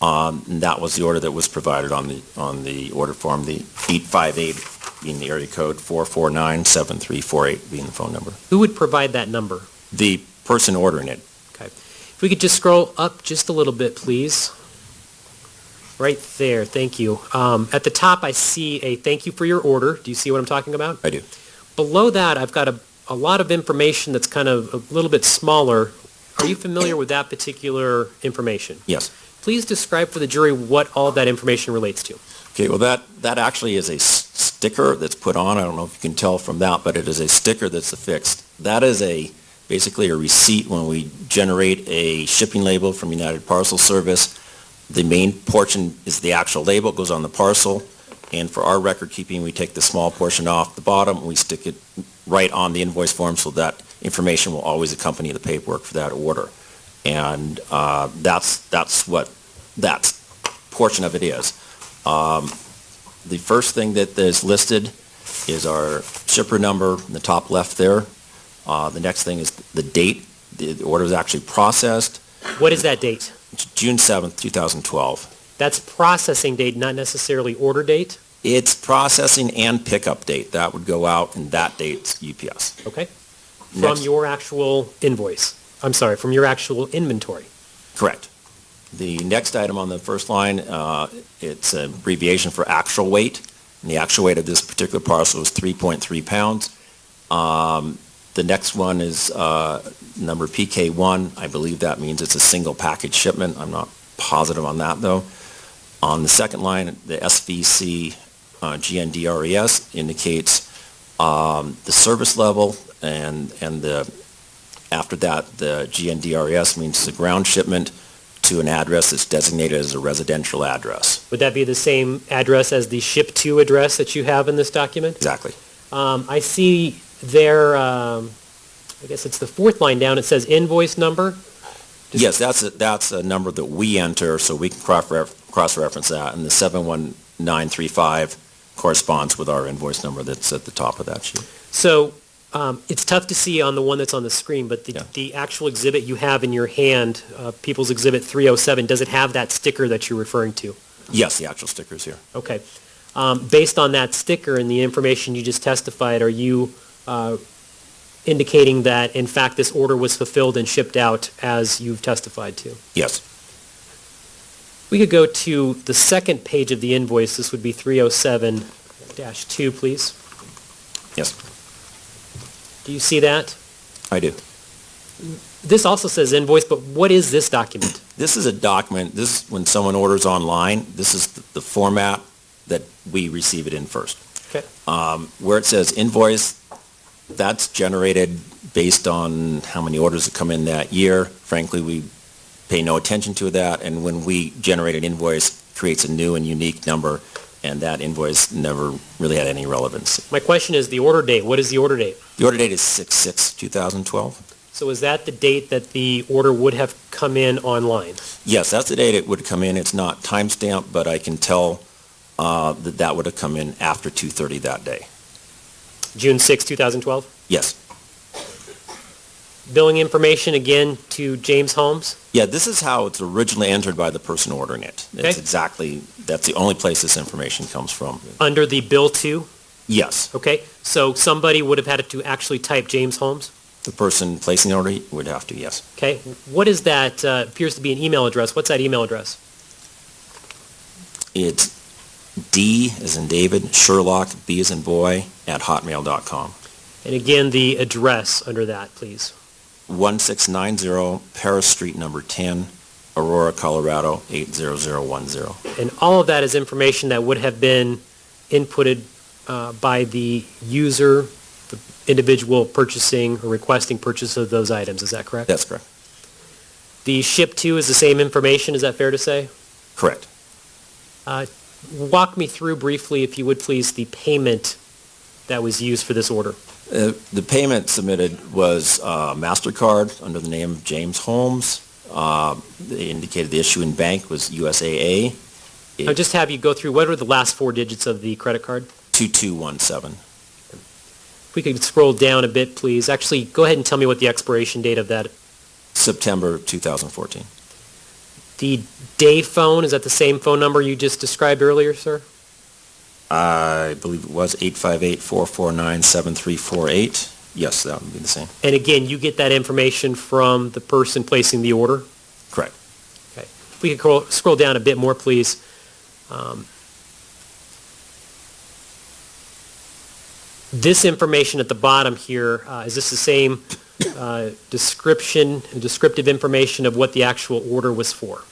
And that was the order that was provided on the order form, the 858 being the area code, 449-7348 being the phone number. Who would provide that number? The person ordering it. Okay. If we could just scroll up just a little bit, please. Right there, thank you. At the top, I see a thank you for your order. Do you see what I'm talking about? I do. Below that, I've got a lot of information that's kind of a little bit smaller. Are you familiar with that particular information? Yes. Please describe for the jury what all of that information relates to. Okay, well, that actually is a sticker that's put on. I don't know if you can tell from that, but it is a sticker that's affixed. That is basically a receipt when we generate a shipping label from United Parcel Service. The main portion is the actual label. It goes on the parcel. And for our record keeping, we take the small portion off the bottom and we stick it right on the invoice form so that information will always accompany the paperwork for that order. And that's what that portion of it is. The first thing that is listed is our shipper number in the top left there. The next thing is the date. The order was actually processed. What is that date? It's June 7th, 2012. That's processing date, not necessarily order date? It's processing and pickup date. That would go out, and that date's UPS. Okay. From Next. your actual invoice. I'm sorry, from your actual inventory. Correct. The next item on the first line, it's an abbreviation for actual weight. And the actual weight of this particular parcel is 3.3 pounds. The next one is number PK1. I believe that means it's a single package shipment. I'm not positive on that, though. On the second line, the SVC GNDRES indicates the service level and the After that, the GNDRS means the ground shipment to an address that's designated as a residential address. Would that be the same address as the ship to address that you have in this document? Exactly. I see there, I guess it's the fourth line down, it says invoice number. Yes, that's a number that we enter, so we can cross-reference that, and the 71935 corresponds with our invoice number that's at the top of that sheet. So it's tough to see on the one that's on the screen, but Yeah. the actual exhibit you have in your hand, People's Exhibit 307, does it have that sticker that you're referring to? Yes, the actual sticker's here. Okay. Based on that sticker and the information you just testified, are you indicating that, in fact, this order was fulfilled and shipped out as you've testified to? Yes. We could go to the second page of the invoice. This would be 307-2, please. Yes, Do you see that? I do. This also says invoice, but what is this document? This is a document, when someone orders online, this is the format that we receive it in first. Okay. Where it says invoice, that's generated based on how many orders have come in that year. Frankly, we pay no attention to that, and when we generate an invoice, it creates a new and unique number, and that invoice never really had any relevance. My question is the order date. What is the order date? The order date is 6/6/2012. So is that the date that the order would have come in online? Yes, that's the date it would come in. It's not timestamped, but I can tell that would have come in after 2:30 that day. June 6, 2012? Yes. Billing information again to James Holmes? Yeah, this is how it's originally entered by the person ordering it. It's Okay. that's the only place this information comes from. Under the bill to? Yes, Okay, so somebody would have had to actually type James Holmes? the person placing the order would have to, yes. Okay, what is that, appears to be an email address. What's that email address? It's D as in David, Sherlock, B as in boy, @hotmail.com. And again, the address under that, please. 1690 Paris Street, number 10, Aurora, Colorado, 80010. And all of that is information that would have been inputted by the user, the individual purchasing or requesting purchase of those items. Is that correct? That's correct. The ship to is the same information. Is that fair to say? Correct. Walk me through briefly, if you would please, the payment that was used for this order. The payment submitted was MasterCard under the name of James Holmes. They indicated the issuing bank was USAA. I'll just have you go through, what are the last four digits of the credit card? 2217. If we could scroll down a bit, please. Actually, go ahead and tell me what the expiration date of that. September 2014. The day phone, is that the same phone number you just described earlier, sir? I believe it was 858-449-7348. Yes, that would be the same. And again, you get that information from the person placing the order? Correct. Okay. If we could scroll down a bit more, please. This information at the bottom here, is this the same descriptive information of what the actual order was for?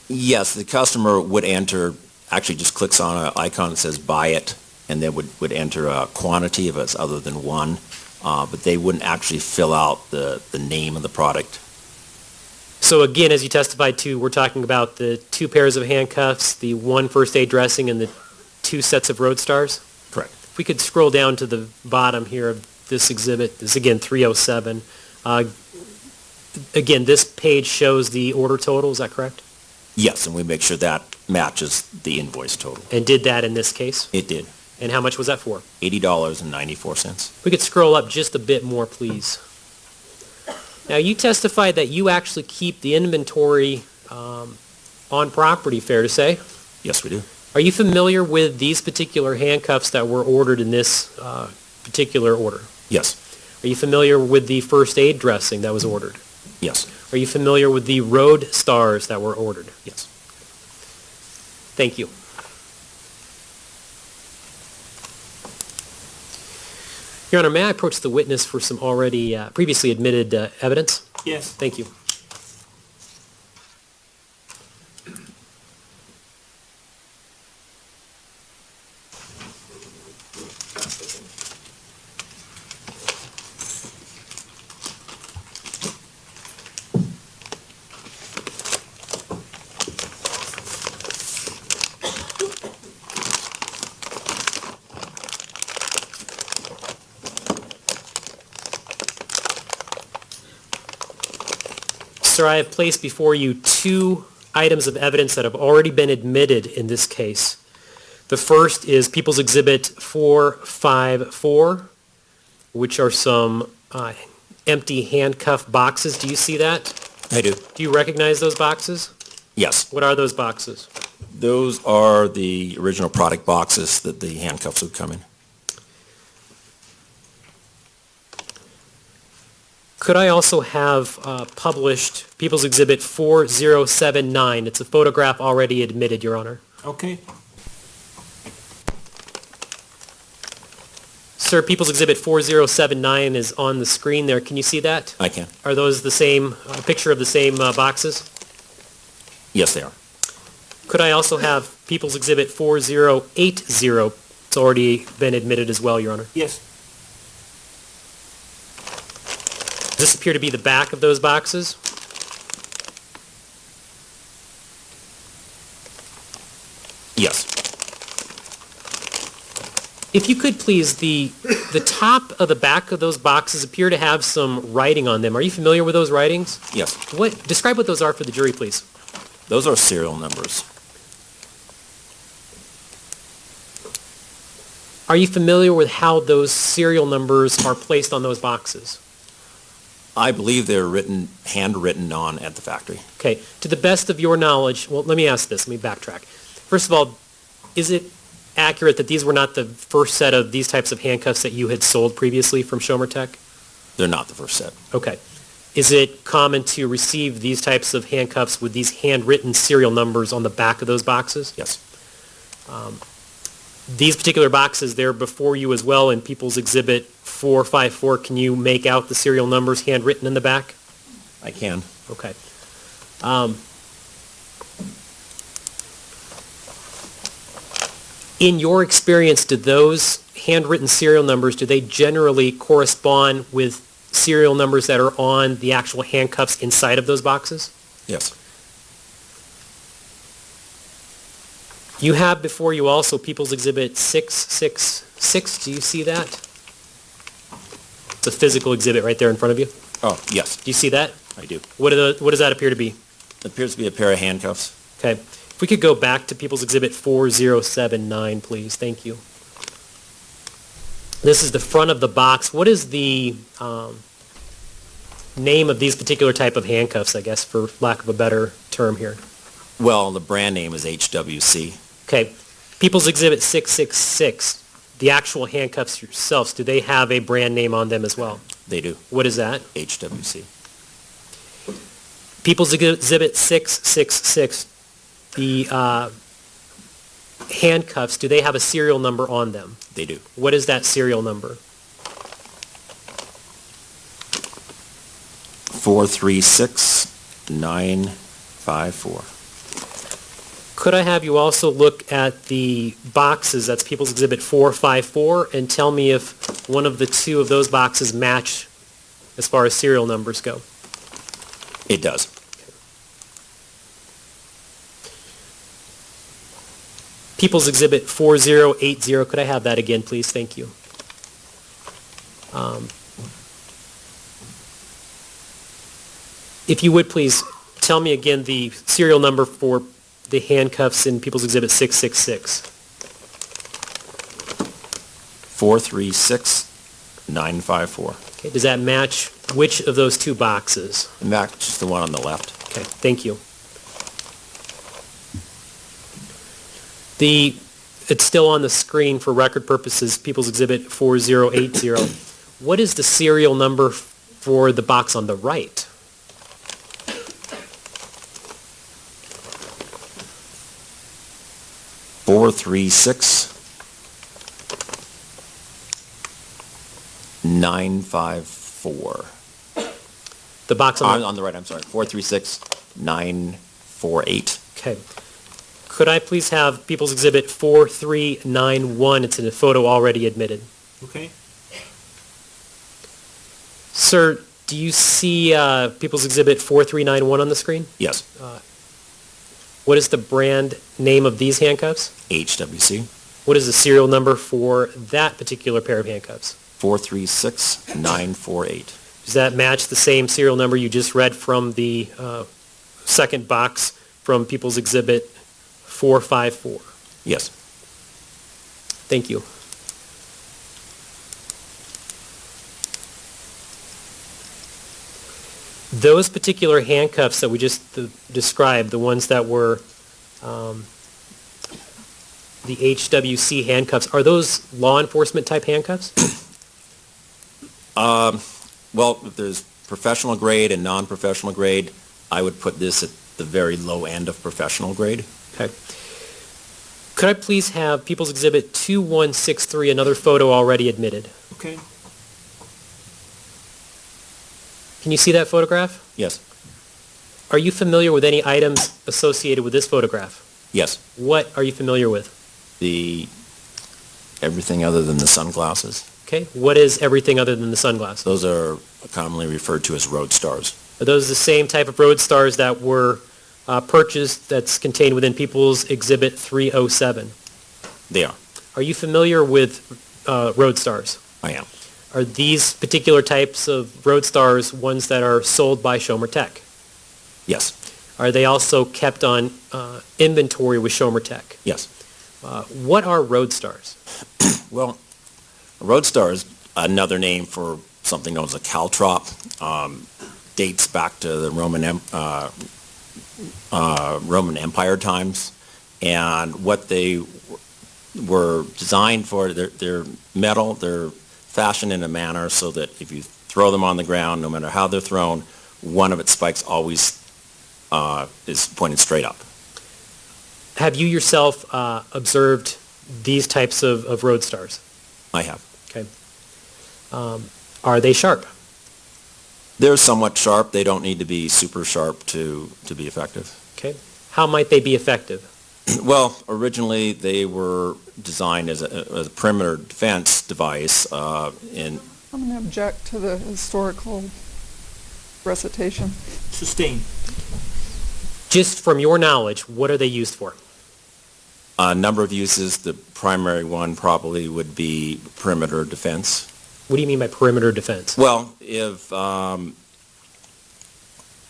Yes, the customer would enter, actually just clicks on an icon that says buy it, and then would enter a quantity if it's other than one, but they wouldn't actually fill out the name of the product. So again, as you testified to, we're talking about the 2 pairs of handcuffs, the 1 first aid dressing, and the 2 sets of road stars? Correct. If we could scroll down to the bottom here of this exhibit, this is again 307. Again, this page shows the order total, is that correct? Yes, and we make sure that matches the invoice total. And did that in this case? It did. And how much was that for? $80.94. We could scroll up just a bit more, please. Now, you testified that you actually keep the inventory on property, fair to say? Yes, we do. Are you familiar with these particular handcuffs that were ordered in this particular order? Yes. Are you familiar with the first aid dressing that was ordered? Yes. Are you familiar with the road stars that were ordered? Yes. Thank you. Your Honor, may I approach the witness for some already previously admitted evidence? Yes. Thank you. Sir, I have placed before you two items of evidence that have already been admitted in this case. The first is People's Exhibit 454, which are some empty handcuff boxes. Do you see that? I do. Do you recognize those boxes? Yes. What are those boxes? Those are the original product boxes that the handcuffs would come in. Could I also have published People's Exhibit 4079? It's a photograph already admitted, Your Honor. Okay. Sir, People's Exhibit 4079 is on the screen there. Can you see that? I can. Are those the same, picture of the same boxes? Yes, they are. Could I also have People's Exhibit 4080? It's already been admitted as well, Your Honor. Yes. Does this appear to be the back of those boxes? Yes. If you could please, the top of the back of those boxes appear to have some writing on them. Are you familiar with those writings? Yes. Describe what those are for the jury, please. Those are serial numbers. Are you familiar with how those serial numbers are placed on those boxes? I believe they're handwritten on at the factory. Okay. To the best of your knowledge, well, let me ask this. Let me backtrack. First of all, is it accurate that these were not the first set of these types of handcuffs that you had sold previously from Schomer Tech? They're not the first set. Okay. Is it common to receive these types of handcuffs with these handwritten serial numbers on the back of those boxes? Yes. These particular boxes, they're before you as well in People's Exhibit 454. Can you make out the serial numbers handwritten in the back? I can. Okay. In your experience, do those handwritten serial numbers, do they generally correspond with serial numbers that are on the actual handcuffs inside of those boxes? Yes. You have before you also People's Exhibit 666. Do you see that? It's a physical exhibit right there in front of you. Oh, yes, Do you see that? I do. What does that appear to be? It appears to be a pair of handcuffs. Okay. If we could go back to People's Exhibit 4079, please. Thank you. This is the front of the box. What is the name of these particular type of handcuffs, I guess, for lack of a better term here? Well, the brand name is HWC. Okay. People's Exhibit 666, the actual handcuffs yourselves, do they have a brand name on them as well? They do. What is that? HWC. People's Exhibit 666, the handcuffs, do they have a serial number on them? They do. What is that serial number? 436954. Could I have you also look at the boxes, that's People's Exhibit 454, and tell me if one of the two of those boxes match as far as serial numbers go? It does. People's Exhibit 4080, could I have that again, please? Thank you. If you would, please, tell me again the serial number for the handcuffs in People's Exhibit 666. 436954. Okay, does that match which of those two boxes? And that's the one on the left. Okay, thank you. It's still on the screen for record purposes, People's Exhibit 4080. What is the serial number for the box on the right? 436954. The box On the right, I'm sorry. 436948. Okay. Could I please have People's Exhibit 4391? It's in a photo already admitted. Okay. Sir, do you see People's Exhibit 4391 on the screen? Yes. What is the brand name of these handcuffs? HWC. What is the serial number for that particular pair of handcuffs? 436948. Does that match the same serial number you just read from the second box from People's Exhibit 454? Yes. Thank you. Those particular handcuffs that we just described, the ones that were the HWC handcuffs, are those law enforcement type handcuffs? Well, if there's professional grade and non-professional grade, I would put this at the very low end of professional grade. Okay. Could I please have People's Exhibit 2163, another photo already admitted? Okay. Can you see that photograph? Yes. Are you familiar with any items associated with this photograph? Yes. What are you familiar with? Everything other than the sunglasses. Okay. What is everything other than the sunglasses? Those are commonly referred to as road stars. Are those the same type of road stars that were purchased that's contained within People's Exhibit 307? They are. Are you familiar with road stars? I am. Are these particular types of road stars ones that are sold by Schomer Tech? Yes. Are they also kept on inventory with Schomer Tech? Yes. What are road stars? Well, a road star is another name for something known as a caltrop. Dates back to the Roman Empire times, and what they were designed for, they're metal, they're fashioned in a manner so that if you throw them on the ground, no matter how they're thrown, one of its spikes always is pointed straight up. Have you yourself observed these types of road stars? I have. Okay. Are they sharp? They're somewhat sharp. They don't need to be super sharp to be effective. Okay. How might they be effective? Well, originally they were designed as a perimeter defense device. I'm going to object to the historical recitation. Sustained. Just from your knowledge, what are they used for? A number of uses. The primary one probably would be perimeter defense. What do you mean by perimeter defense? Well, if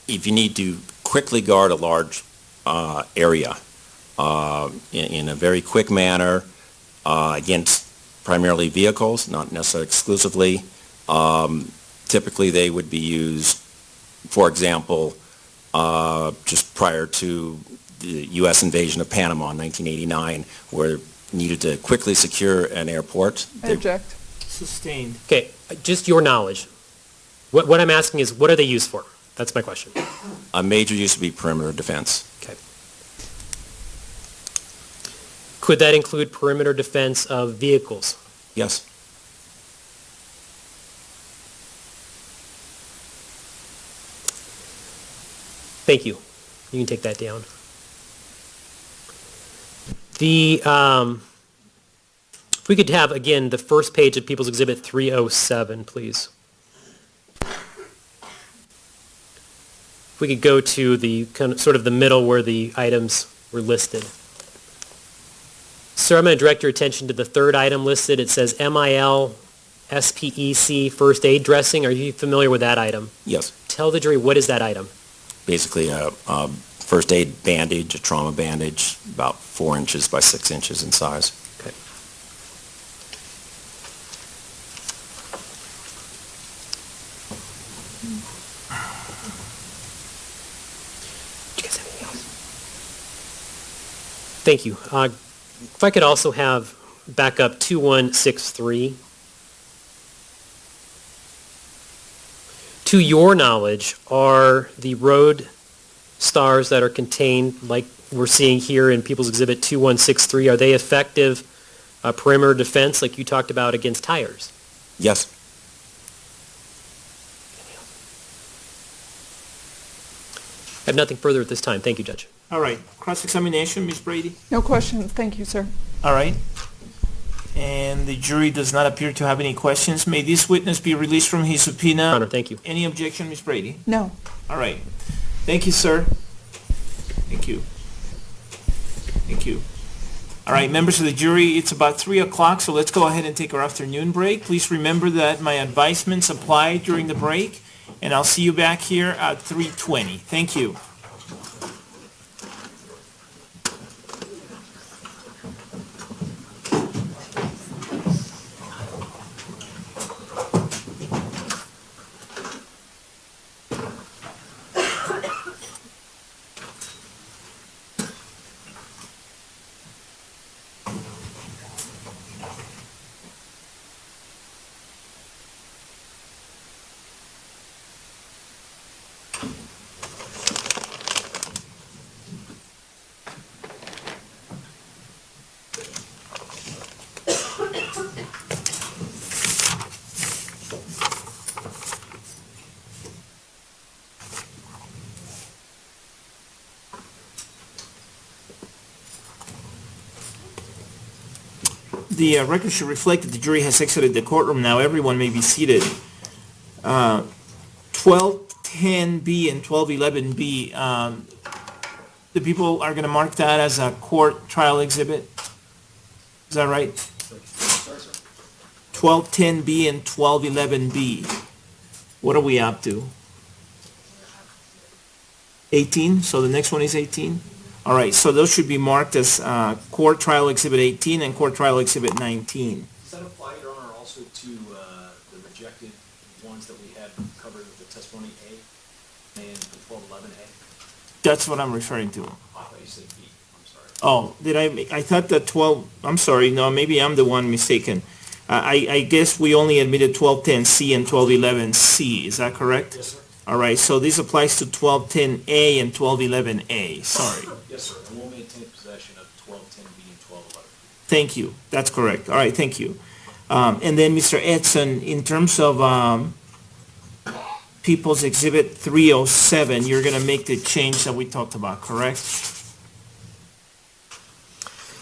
you need to quickly guard a large area in a very quick manner against primarily vehicles, not necessarily exclusively, typically they would be used, for example, just prior to the U.S. invasion of Panama in 1989, where needed to quickly secure an airport. I object. Sustained. Okay, just your knowledge. What I'm asking is, what are they used for? That's my question. A major use would be perimeter defense. Okay. Could that include perimeter defense of vehicles? Yes. Thank you. You can take that down. If we could have, again, the first page of People's Exhibit 307, please. If we could go to the kind of sort of the middle where the items were listed. Sir, I'm going to direct your attention to the third item listed. It says MIL SPEC first aid dressing. Are you familiar with that item? Yes. Tell the jury, what is that item? Basically a first aid bandage, a trauma bandage, about 4 inches by 6 inches in size. Okay. Do you guys have anything else? Thank you. If I could also have back up 2163. To your knowledge, are the road stars that are contained, like we're seeing here in People's Exhibit 2163, are they effective perimeter defense like you talked about against tires? Yes. I have nothing further at this time. Thank you, Judge. All right. Cross-examination, Ms. Brady. No question. Thank you, sir. All right. And the jury does not appear to have any questions. May this witness be released from his subpoena? Your Honor, thank you. Any objection, Ms. Brady? No. All right. Thank you, sir. Thank you. Thank you. All right, members of the jury, it's about 3 o'clock, so let's go ahead and take our afternoon break. Please remember that my advisements apply during the break. And I'll see you back here at 3:20. Thank you. The record should reflect that the jury has exited the courtroom. Now everyone may be seated. 1210B and 1211B, the people are going to mark that as a court trial exhibit? Is that right? 1210B and 1211B. What are we up to? 18? So the next one is 18? All right, so those should be marked as Court Trial Exhibit 18 and Court Trial Exhibit 19. Does that apply, Your Honor, also to the rejected ones that we had covered with the testimony A and the 1211A? That's what I'm referring to. I thought you said B, I'm sorry. Oh, did I thought that 12, I'm sorry, no, maybe I'm the one mistaken. I guess we only admitted 1210C and 1211C, is that correct? Yes, sir. All right, so this applies to 1210A and 1211A, sorry. Yes, sir, and we'll maintain possession of 1210B and 1211. Thank you, that's correct. All right, thank you. And then, Mr. Edson, in terms of People's Exhibit 307, you're going to make the change that we talked about, correct?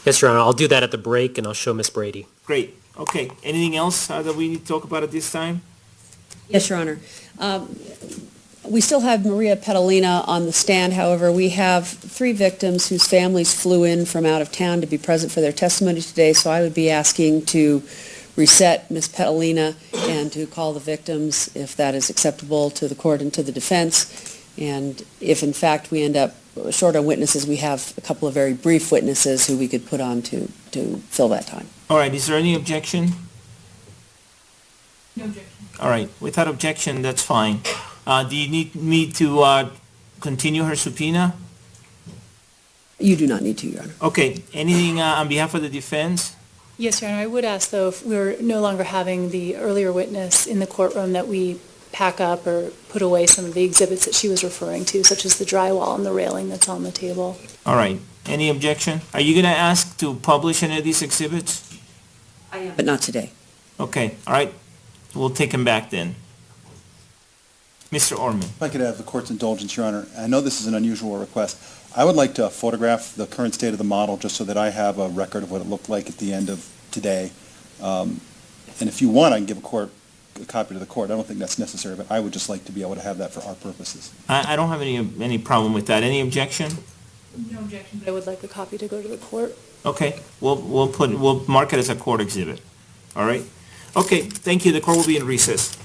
Yes, Your Honor, I'll do that at the break, and I'll show Ms. Brady. Great, okay. Anything else that we need to talk about at this time? Yes, Your Honor. We still have Maria Petalina on the stand. However, we have 3 victims whose families flew in from out of town to be present for their testimony today, so I would be asking to reset Ms. Petalina and to call the victims, if that is acceptable to the court and to the defense. And if, in fact, we end up short on witnesses, we have a couple of very brief witnesses who we could put on to fill that time. All right, is there any objection? No objection. All right, without objection, that's fine. Do you need me to continue her subpoena? You do not need to, Your Honor. Okay, anything on behalf of the defense? Yes, Your Honor, I would ask, though, if we're no longer having the earlier witness in the courtroom, that we pack up or put away some of the exhibits that she was referring to, such as the drywall and the railing that's on the table. All right, any objection? Are you going to ask to publish any of these exhibits? I am. But not today. Okay, all right, we'll take them back then. Mr. Orman. If I could have the court's indulgence, Your Honor, I know this is an unusual request. I would like to photograph the current state of the model just so that I have a record of what it looked like at the end of today. And if you want, I can give a copy to the court. I don't think that's necessary, but I would just like to be able to have that for our purposes. I don't have any problem with that. Any objection? No objection, but I would like a copy to go to the court. Okay, we'll mark it as a court exhibit. All right? Okay, thank you. The court will be in recess.